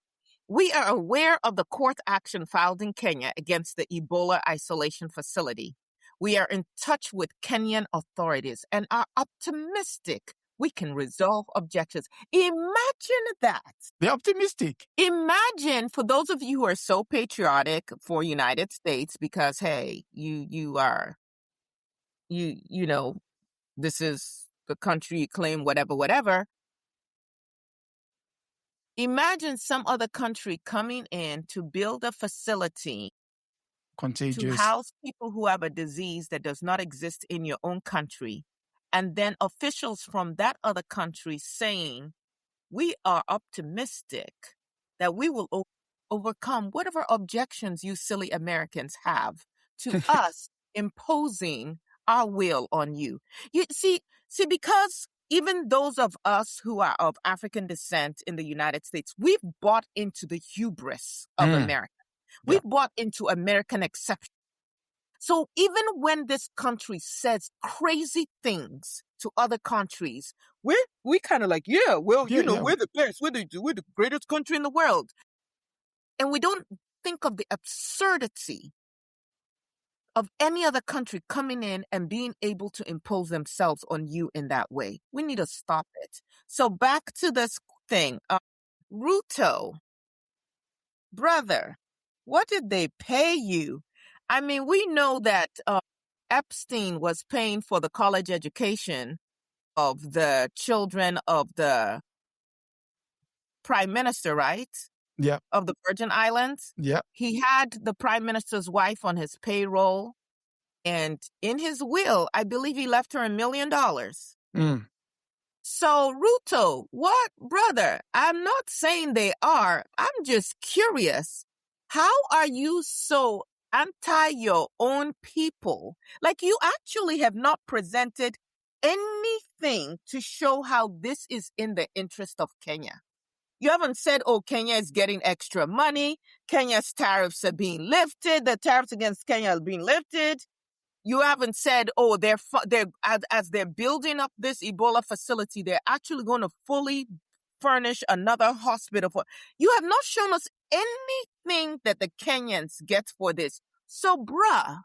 we are aware of the court action filed in Kenya against the Ebola isolation facility. We are in touch with Kenyan authorities and are optimistic we can resolve objections. Imagine that. They're optimistic. Imagine, for those of you who are so patriotic for United States, because, hey, you are, this is the country you claim, whatever. Imagine some other country coming in to build a facility contagious to house people who have a disease that does not exist in your own country. And then officials from that other country saying, we are optimistic that we will overcome whatever objections you silly Americans have to us imposing our will on you. You see, because even those of us who are of African descent in the United States, we've bought into the hubris of America. We've bought into American exception. So even when this country says crazy things to other countries, we kind of like, we're the best. We're the greatest country in the world. And we don't think of the absurdity of any other country coming in and being able to impose themselves on you in that way. We need to stop it. So back to this thing. Ruto, brother, what did they pay you? I mean, we know that Epstein was paying for the college education of the children of the prime minister, right? Yeah. Of the Virgin Islands. Yeah. He had the prime minister's wife on his payroll. And in his will, I believe he left her $1 million. So, Ruto, what, brother? I'm not saying they are. I'm just curious. How are you so anti your own people? Like, you actually have not presented anything to show how this is in the interest of Kenya. You haven't said, oh, Kenya is getting extra money. Kenya's tariffs are being lifted. The tariffs against Kenya are being lifted. You haven't said, oh, as they're building up this Ebola facility, they're actually going to fully furnish another hospital for. You have not shown us anything that the Kenyans get for this. So, bruh,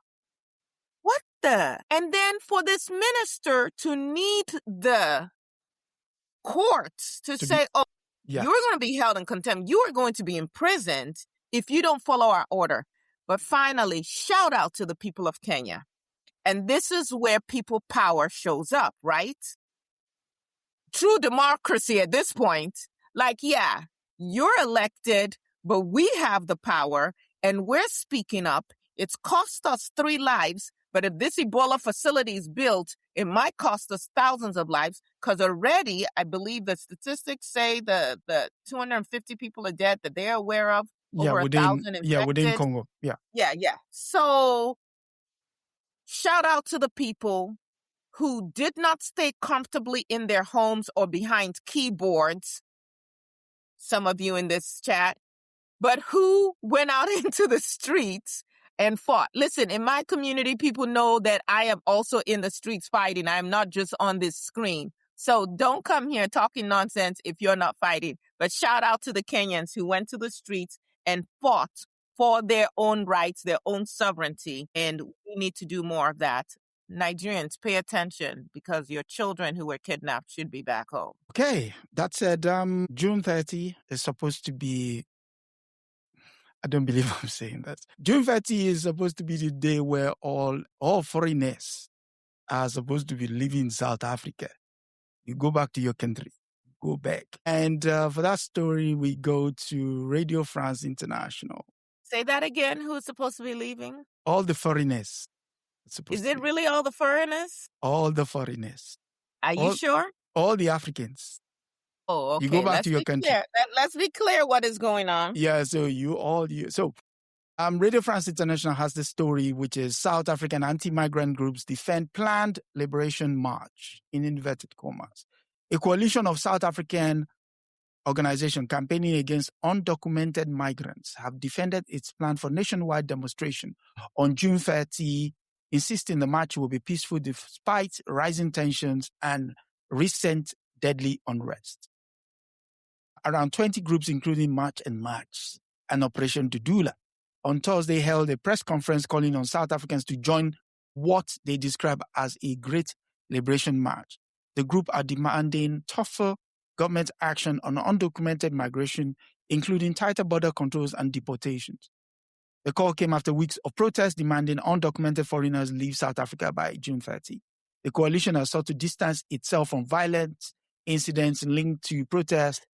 what And then for this minister to need the courts to say, yes, you're going to be held in contempt. You are going to be imprisoned if you don't follow our order. But finally, shout out to the people of Kenya. And this is where people power shows up, right? True democracy at this point. Like, yeah, you're elected, but we have the power and we're speaking up. It's cost us 3 lives. But if this Ebola facility is built, it might cost us thousands of lives, because already I believe the statistics say the 250 people are dead that they're aware of. Over 1,000 infected. Yeah, within Congo. Yeah. Yeah. So shout out to the people who did not stay comfortably in their homes or behind keyboards, some of you in this chat, but who went out into the streets and fought. Listen, in my community, people know that I am also in the streets fighting. I am not just on this screen. So don't come here talking nonsense if you're not fighting. But shout out to the Kenyans who went to the streets and fought for their own rights, their own sovereignty. And we need to do more of that. Nigerians, pay attention, because your children who were kidnapped should be back home. Okay, that said, June 30 is supposed to be, I don't believe I'm saying that. June 30 is supposed to be the day where all foreigners are supposed to be leaving South Africa. You go back to your country. Go back. And for that story, we go to Radio France International. Say that again. Who's supposed to be leaving? All the foreigners. Is it really all the foreigners? All the foreigners. Are you sure? All the Africans. Oh, okay. You go back to your country. Let's be clear what is going on. Yeah, so Radio France International has the story, which is South African anti-migrant groups defend planned liberation march, in inverted commas. A coalition of South African organizations campaigning against undocumented migrants have defended its plan for nationwide demonstration on June 30, insisting the march will be peaceful despite rising tensions and recent deadly unrest. Around 20 groups, including March and March and Operation DUDULA, on Thursday held a press conference calling on South Africans to join what they describe as a great liberation march. The group are demanding tougher government action on undocumented migration, including tighter border controls and deportations. The call came after weeks of protests demanding undocumented foreigners leave South Africa by June 30. The coalition has sought to distance itself from violent incidents linked to protests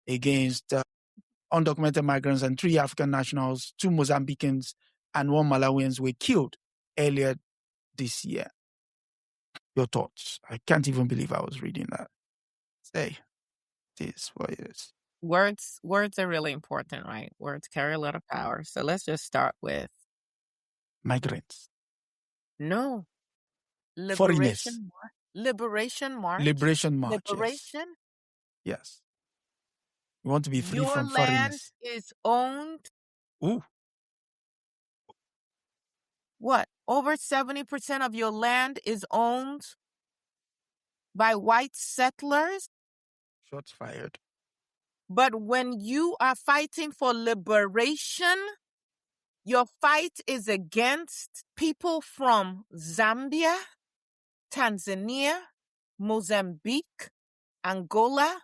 against undocumented migrants, and 3 African nationals, 2 Mozambicans, and 1 Malawians were killed earlier this year. Your thoughts? I can't even believe I was reading that. Say, this what it is. Words are really important, right? Words carry a lot of power. So let's just start with migrants. No. Foreigners. Liberation march. Liberation march. Liberation. Yes. We want to be free from Your land foreigners. is owned. Ooh. What? Over 70% of your land is owned by white settlers. Shots fired. But when you are fighting for liberation, your fight is against people from Zambia, Tanzania, Mozambique, Angola,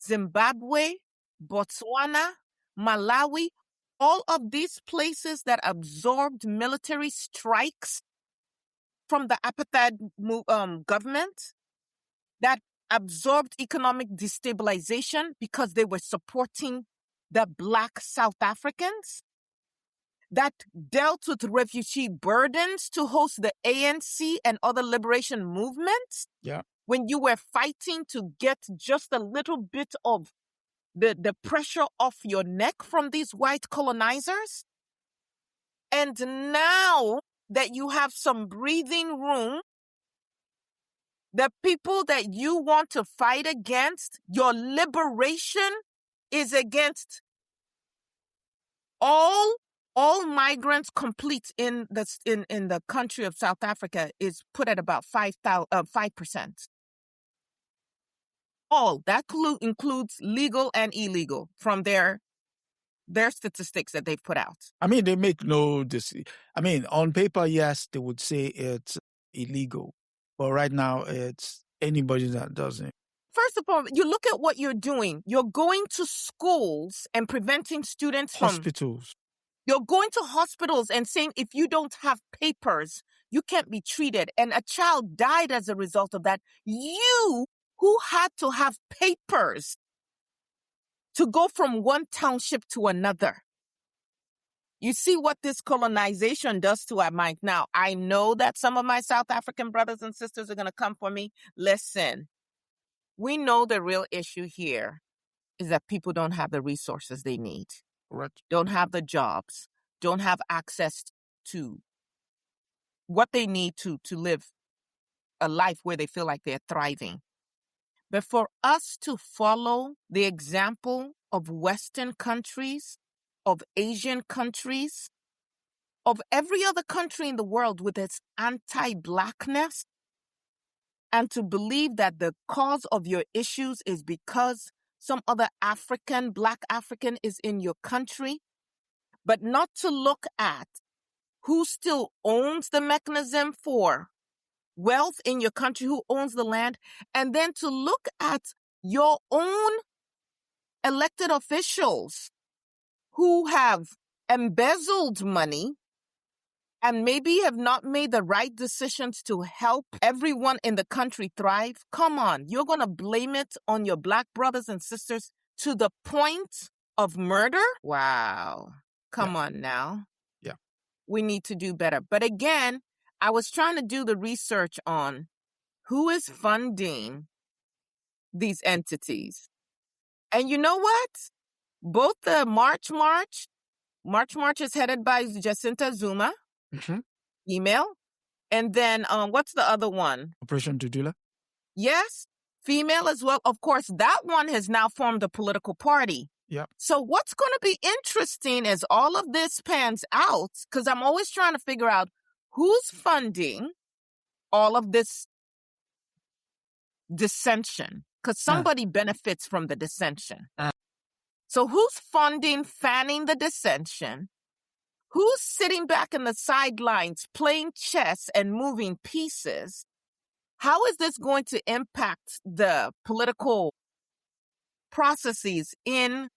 Zimbabwe, Botswana, Malawi, all of these places that absorbed military strikes from the apartheid government, that absorbed economic destabilization because they were supporting the Black South Africans, that dealt with refugee burdens to host the ANC and other liberation movements. Yeah. When you were fighting to get just a little bit of the pressure off your neck from these white colonizers. And now that you have some breathing room, the people that you want to fight against, your liberation is against all migrants complete in the country of South Africa is put at about 5%. All that includes legal and illegal from their their statistics that they've put out. I mean, they make no decision. I mean, on paper, yes, they would say it's illegal. But right now, it's anybody that doesn't. First of all, you look at what you're doing. You're going to schools and preventing students Hospitals. You're going to hospitals and saying if you don't have papers, you can't be treated. And a child died as a result of that. You, who had to have papers to go from one township to another. You see what this colonization does to our mind. Now, I know that some of my South African brothers and sisters are going to come for me. Listen, we know the real issue here is that people don't have the resources they need. Right. Don't have the jobs, don't have access to what they need to live a life where they feel like they're thriving. But for us to follow the example of Western countries, of Asian countries, of every other country in the world with its anti-Blackness, and to believe that the cause of your issues is because some other Black African is in your country, but not to look at who still owns the mechanism for wealth in your country, who owns the land, and then to look at your own elected officials who have embezzled money and maybe have not made the right decisions to help everyone in the country thrive. Come on, you're going to blame it on your Black brothers and sisters to the point of murder? Wow. Come on now. Yeah. We need to do better. But again, I was trying to do the research on who is funding these entities. And you know what? Both the March is headed by Jacinta Zuma, female. And then what's the other one? Operation DUDULA? Yes, female as well. Of course, that one has now formed a political party. Yep. So what's going to be interesting as all of this pans out, because I'm always trying to figure out who's funding all of this dissension, because somebody benefits from the dissension. So who's fanning the dissension? Who's sitting back in the sidelines playing chess and moving pieces? How is this going to impact the political processes in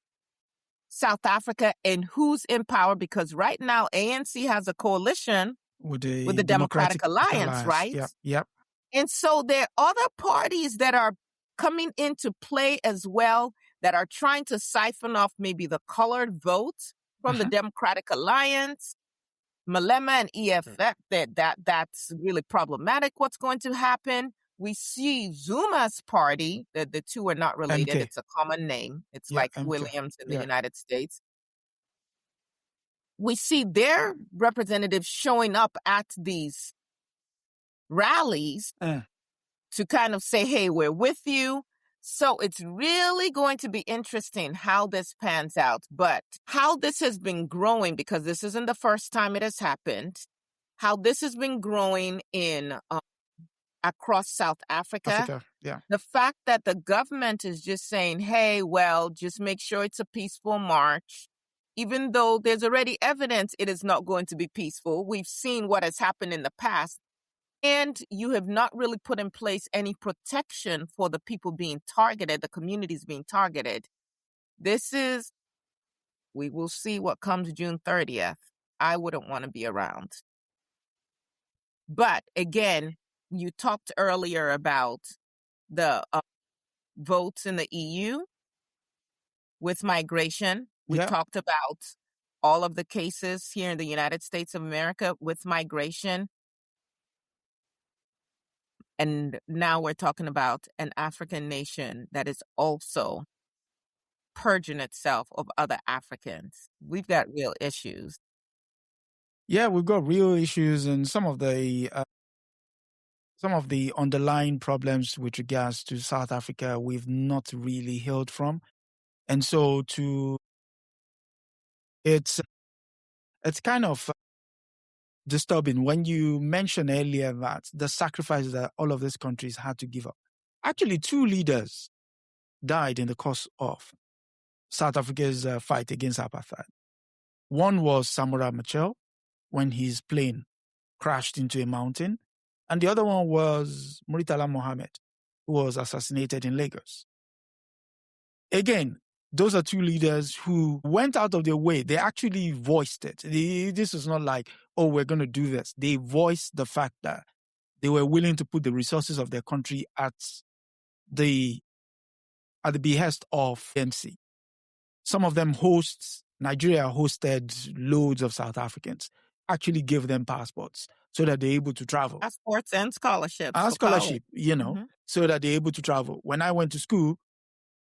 South Africa, and who's in power? Because right now, ANC has a coalition with the Democratic Alliance, right? Yep. And so there are other parties that are coming into play as well, that are trying to siphon off maybe the colored votes from the Democratic Alliance. Malema and EFF, that's really problematic. What's going to happen? We see Zuma's party, the two are not related. MK. It's a common name. It's like MK. Williams in the United States. We see their representatives showing up at these rallies to kind of say, hey, we're with you. So it's really going to be interesting how this pans out. But how this has been growing, because this isn't the first time it has happened, how this has been growing in across South Africa. Yeah. The fact that the government is just saying, hey, well, just make sure it's a peaceful march, even though there's already evidence it is not going to be peaceful. We've seen what has happened in the past. And you have not really put in place any protection for the people being targeted, the communities being targeted. We will see what comes June 30th. I wouldn't want to be around. But again, you talked earlier about the votes in the EU with migration. We talked about all of the cases here in the United States of America with migration. And now we're talking about an African nation that is also purging itself of other Africans. We've got real issues. Yeah, we've got real issues, and some of the underlying problems with regards to South Africa we've not really healed from. And so it's kind of disturbing when you mentioned earlier that the sacrifices that all of these countries had to give up. Actually, 2 leaders died in the course of South Africa's fight against apartheid. One was Samora Machel, when his plane crashed into a mountain. And the other one was Murtala Mohammed, who was assassinated in Lagos. Again, those are two leaders who went out of their way. They actually voiced it. This is not like, oh, we're going to do this. They voiced the fact that they were willing to put the resources of their country at the behest of MC. Some of them Nigeria hosted loads of South Africans, actually gave them passports so that they're able to travel. Passports and scholarships. And scholarship, so that they're able to travel. When I went to school,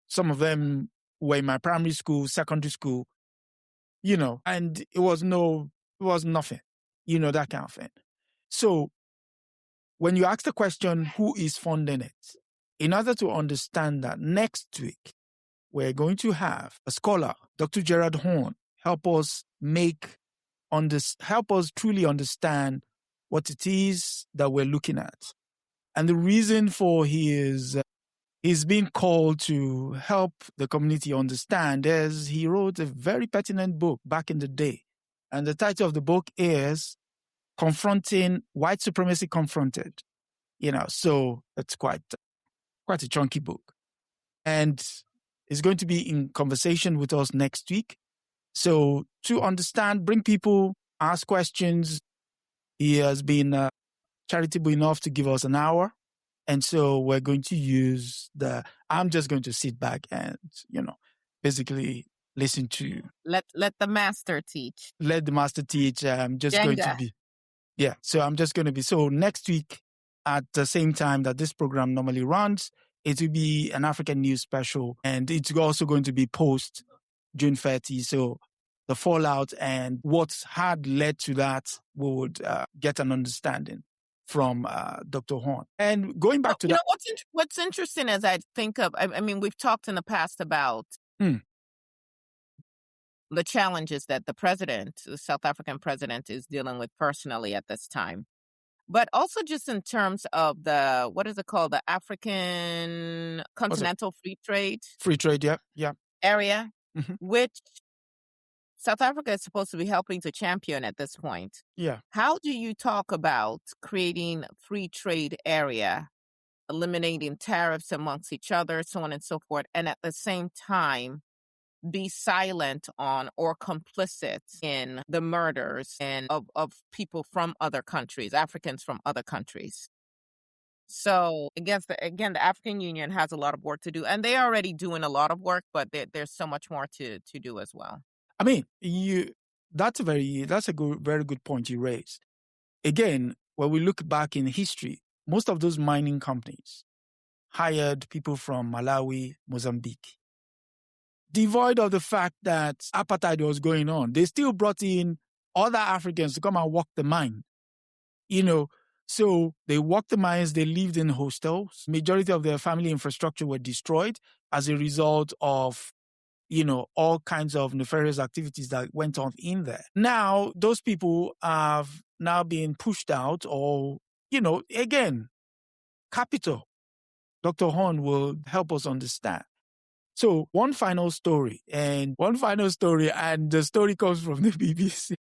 some of them were in my primary school, secondary school, and it was nothing, that kind of thing. So when you ask the question, who is funding it? In order to understand that, next week, we're going to have a scholar, Dr. Gerard Horn, help us truly understand what it is that we're looking at. And the reason for he's being called to help the community understand is he wrote a very pertinent book back in the day. And the title of the book is Confronting White Supremacy Confronted. So it's quite a chunky book. And is going to be in conversation with us next week. So to understand, bring people, ask questions. He has been charitable enough to give us an hour. And so we're going to I'm just going to sit back and, basically listen to. Let the master teach. Let the master teach. I'm just going to be. Yeah. So I'm just going to be. So next week at the same time that this program normally runs, it will be an African news special, and it's also going to be post June 30. So the fallout and what had led to that, we would get an understanding from Dr. Horn. And going back to that. What's interesting as I think of, I mean, we've talked in the past about the challenges that the South African president is dealing with personally at this time. But also just in terms of the African Continental Free Trade? Free trade, yeah. Area, which South Africa is supposed to be helping to champion at this point. Yeah. How do you talk about creating free trade area, eliminating tariffs amongst each other, so on and so forth, and at the same time be silent on or complicit in the murders of people from other countries, Africans from other countries? So the African Union has a lot of work to do, and they're already doing a lot of work, but there's so much more to do as well. I mean, that's a very good point you raised. Again, when we look back in history, most of those mining companies hired people from Malawi, Mozambique. Devoid of the fact that apartheid was going on, they still brought in other Africans to come and work the mine. So they worked the mines, they lived in hostels. Majority of their family infrastructure were destroyed as a result of, all kinds of nefarious activities that went on in there. Now, those people have now been pushed out or, again, capital. Dr. Horn will help us understand. So one final story, and the story comes from the BBC.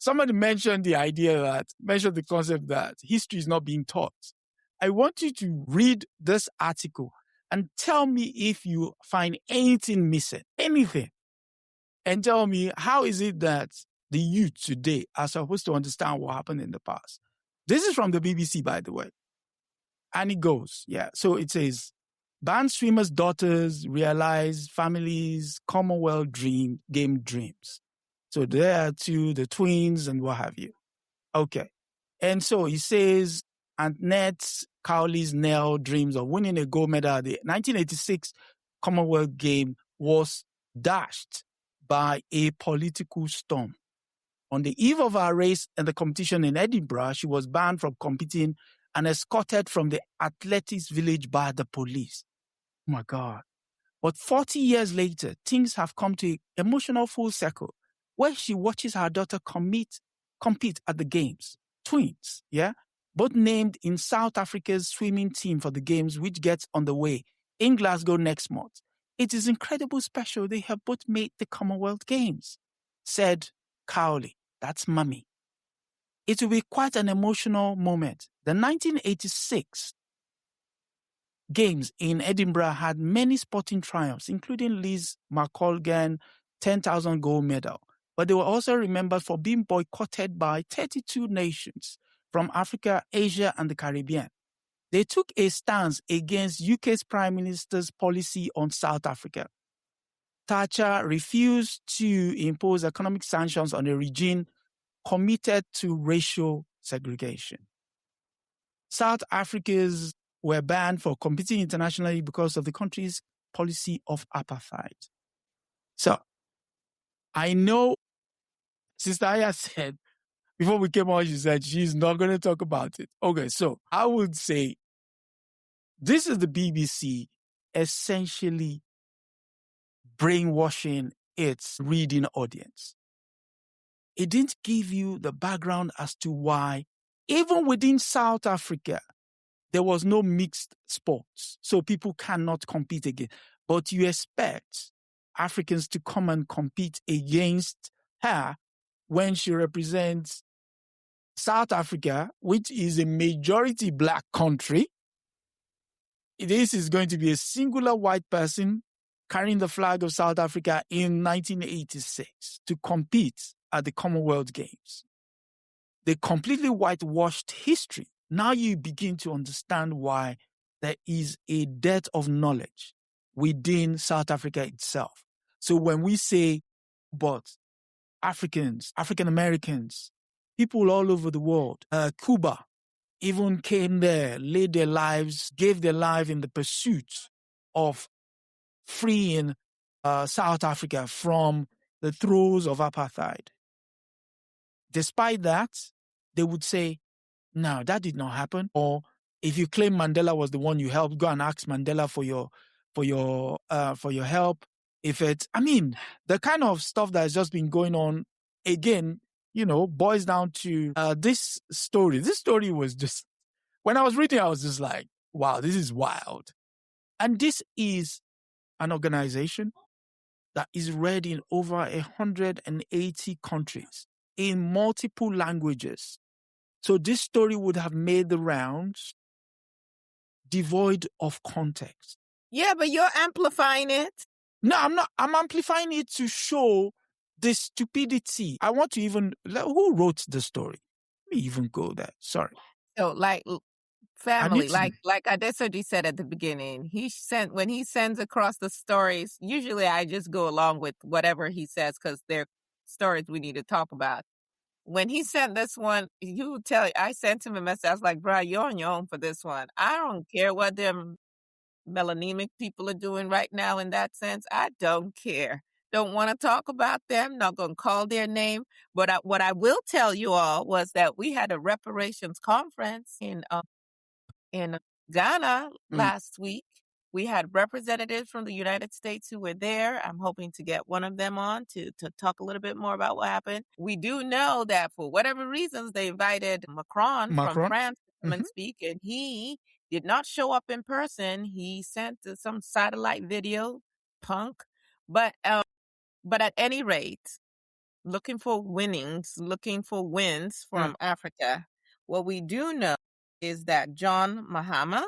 Somebody mentioned the concept that history is not being taught. I want you to read this article and tell me if you find anything missing, anything. And tell me, how is it that the youth today are supposed to understand what happened in the past? This is from the BBC, by the way. And it goes, so it says, band swimmers' daughters realize families' Commonwealth game dreams. So there are the twins and what have you. Okay. And so he says, Annette Cowley Nel dreams of winning a gold medal at the 1986 Commonwealth Game was dashed by a political storm. On the eve of her race in the competition in Edinburgh, she was banned from competing and escorted from the athletics village by the police. Oh my God. But 40 years later, things have come to an emotional full circle where she watches her daughter compete at the games. Twins, both named in South Africa's swimming team for the games, which gets underway in Glasgow next month. It is incredibly special. They have both made the Commonwealth Games, said Cowley. That's Mummy. It will be quite an emotional moment. The 1986 Games in Edinburgh had many sporting triumphs, including Liz McColgan 10,000 gold medal. But they were also remembered for being boycotted by 32 nations from Africa, Asia, and the Caribbean. They took a stance against UK's Prime Minister's policy on South Africa. Thatcher refused to impose economic sanctions on a regime committed to racial segregation. South Africans were banned for competing internationally because of the country's policy of apartheid. So, I know Sister Aya said, before we came on, she said she's not going to talk about it. Okay, so I would say this is the BBC essentially brainwashing its reading audience. It didn't give you the background as to why, even within South Africa, there was no mixed sports, so people cannot compete again. But you expect Africans to come and compete against her when she represents South Africa, which is a majority black country. This is going to be a singular white person carrying the flag of South Africa in 1986 to compete at the Commonwealth Games. They completely whitewashed history. Now you begin to understand why there is a dearth of knowledge within South Africa itself. So when we say, but Africans, African Americans, people all over the world, Cuba even came there, laid their lives, gave their life in the pursuit of freeing South Africa from the throes of apartheid. Despite that, they would say, no, that did not happen. Or if you claim Mandela was the one you helped, go and ask Mandela for your help. If it's, I mean, the kind of stuff that has just been going on, again, boils down to this story. This story was just, when I was reading, I was just like, wow, this is wild. And this is an organization that is read in over 180 countries in multiple languages. So this story would have made the rounds devoid of context. Yeah, but you're amplifying it. No, I'm not. I'm amplifying it to show the stupidity. I want to even, who wrote the story? Let me even go there. Sorry. So family, like Adesoji said at the beginning, when he sends across the stories, usually I just go along with whatever he says because they're stories we need to talk about. When he sent this one, I sent him a message. I was like, bro, you're on your own for this one. I don't care what them melanemic people are doing right now in that sense. I don't care. Don't want to talk about them. Not going to call their name. But what I will tell you all was that we had a reparations conference in Ghana last week. We had representatives from the United States who were there. I'm hoping to get one of them on to talk a little bit more about what happened. We do know that for whatever reasons, they invited Macron. From France to come and speak, and he did not show up in person. He sent some satellite video, punk. But at any rate, looking for wins from Africa. What we do know is that John Mahama,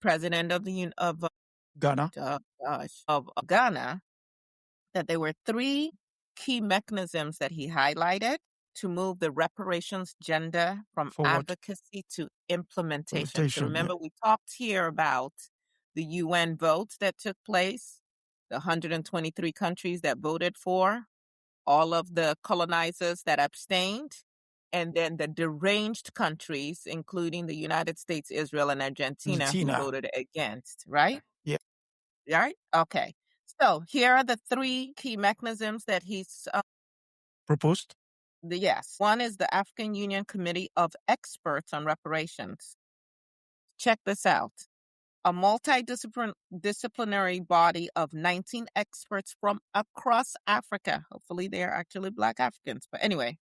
president of Ghana, that there were 3 key mechanisms that he highlighted to move the reparations agenda from advocacy to implementation. So remember, we talked here about the UN votes that took place, the 123 countries that voted for, all of the colonizers that abstained, and then the deranged countries, including the United States, Israel, and Argentina, who voted against, right? Yeah. Right? Okay. So here are the 3 key mechanisms that he's proposed. Yes. One is the African Union Committee of Experts on Reparations. Check this out. A multidisciplinary body of 19 experts from across Africa. Hopefully they're actually Black Africans. But anyway,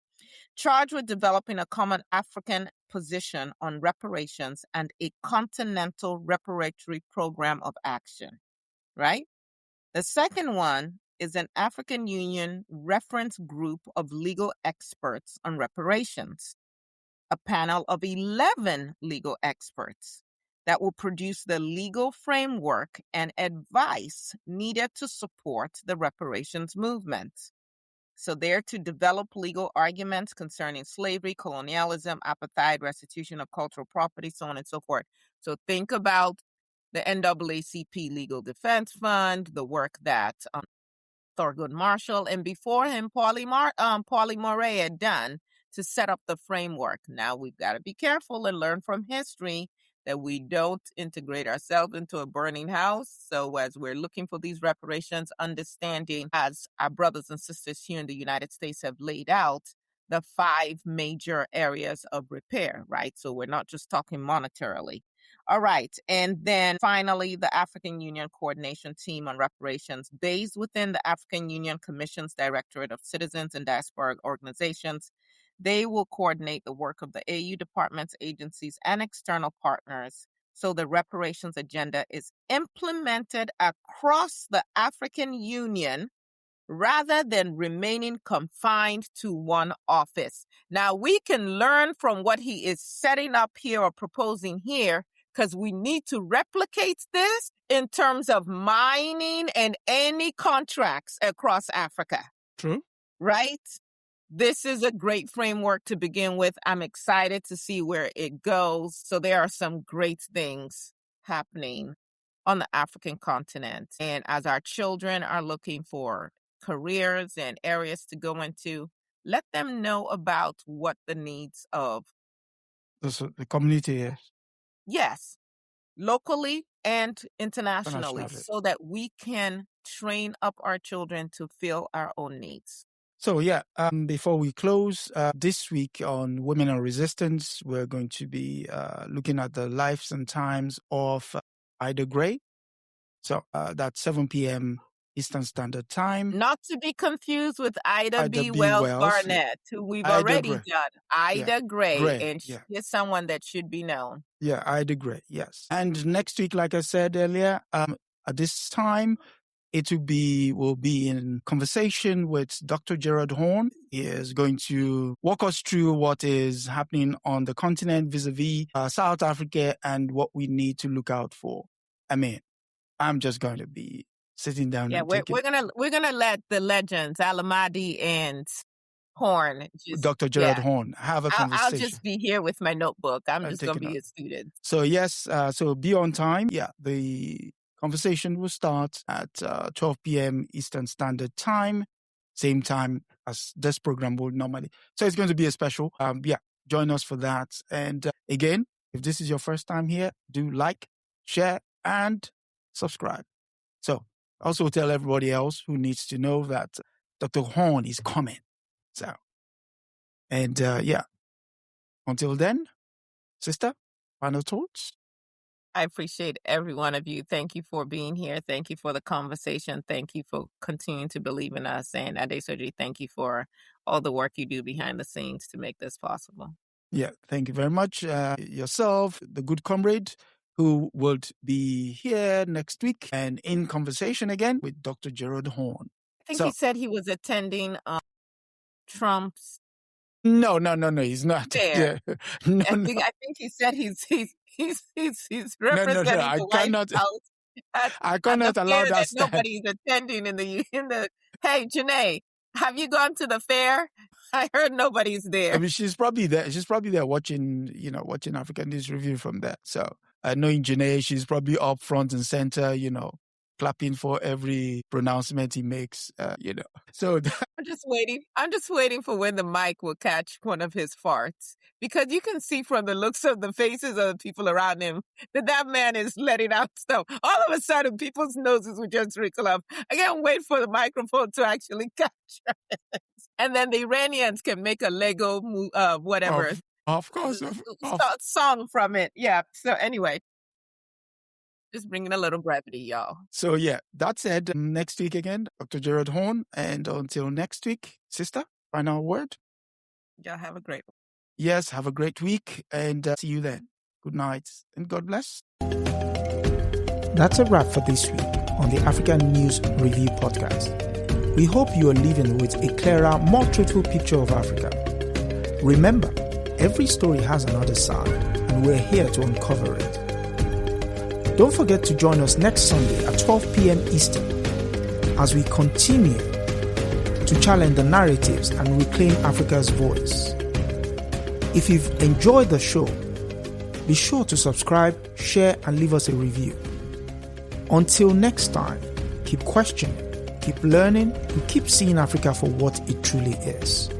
charged with developing a common African position on reparations and a continental reparatory program of action, right? The second one is an African Union reference group of legal experts on reparations, a panel of 11 legal experts that will produce the legal framework and advice needed to support the reparations movement. So they're to develop legal arguments concerning slavery, colonialism, apartheid, restitution of cultural property, so on and so forth. So think about the NAACP Legal Defense Fund, the work that Thurgood Marshall and before him, Paulie Murray had done to set up the framework. Now we've got to be careful and learn from history that we don't integrate ourselves into a burning house. So as we're looking for these reparations, understanding, as our brothers and sisters here in the United States have laid out, the 5 major areas of repair, right? So we're not just talking monetarily. All right. And then finally, the African Union Coordination Team on Reparations, based within the African Union Commission's Directorate of Citizens and Diaspora Organizations. They will coordinate the work of the AU departments, agencies, and external partners so the reparations agenda is implemented across the African Union rather than remaining confined to one office. Now, we can learn from what he is setting up here or proposing here, because we need to replicate this in terms of mining and any contracts across Africa. True. Right? This is a great framework to begin with. I'm excited to see where it goes. So there are some great things happening on the African continent. And as our children are looking for careers and areas to go into, let them know about what the needs of The community is. Yes, locally and internationally, so that we can train up our children to fill our own needs. So before we close, this week on Women and Resistance, we're going to be looking at the lives and times of Ida Gray. So that's 7 p.m. Eastern Standard Time. Not to be confused with Ida B. Wells Barnett, who we've already done. Ida Gray, and she is someone that should be known. Yeah, Ida Gray, yes. And next week, like I said earlier, at this time, we'll be in conversation with Dr. Gerard Horne. He is going to walk us through what is happening on the continent vis-a-vis South Africa and what we need to look out for. I mean, I'm just going to be sitting down. Yeah, we're gonna let the legends Alamadi and Horne, Dr. Gerard Horne, have a conversation. I'll just be here with my notebook. I'm just going to be a student. So yes, so be on time. Yeah, the conversation will start at 12 p.m. Eastern Standard Time, same time as this program will normally. So it's going to be a special. Join us for that. And again, if this is your first time here, do like, share, and subscribe. So also tell everybody else who needs to know that Dr. Horne is coming. So, and until then, sister, final thoughts? I appreciate every one of you. Thank you for being here. Thank you for the conversation. Thank you for continuing to believe in us. And Adesoji, thank you for all the work you do behind the scenes to make this possible. Yeah, thank you very much. Yourself, the good comrade, who would be here next week and in conversation again with Dr. Gerard Horne. I think he said he was attending Trump's. No, he's not. There. Yeah. I think he said he's representing the White House. I cannot allow that. Nobody's attending in the. Hey, Janae, have you gone to the fair? I heard nobody's there. I mean, she's probably there. She's probably there watching African News Review from there. So knowing Janae, she's probably up front and center, clapping for every pronouncement he makes, So I'm just waiting for when the mic will catch one of his farts, because you can see from the looks of the faces of the people around him that man is letting out stuff. All of a sudden, people's noses would just wrinkle up. I can't wait for the microphone to actually capture it. And then the Iranians can make a Lego, whatever. Of course. Song from it. Yeah. So anyway. Just bringing a little brevity, y'all. So that said, next week again, Dr. Gerard Horne. And until next week, sister, final word. Y'all have a great one. Yes, have a great week, and see you then. Good night, and God bless. That's a wrap for this week. on the African News Review podcast. We hope you are leaving with a clearer, more truthful picture of Africa. Remember, every story has another side, and we're here to uncover it. Don't forget to join us next Sunday at 12 p.m. Eastern as we continue to challenge the narratives and reclaim Africa's voice. If you've enjoyed the show, be sure to subscribe, share, and leave us a review. Until next time, keep questioning, keep learning, and keep seeing Africa for what it truly is.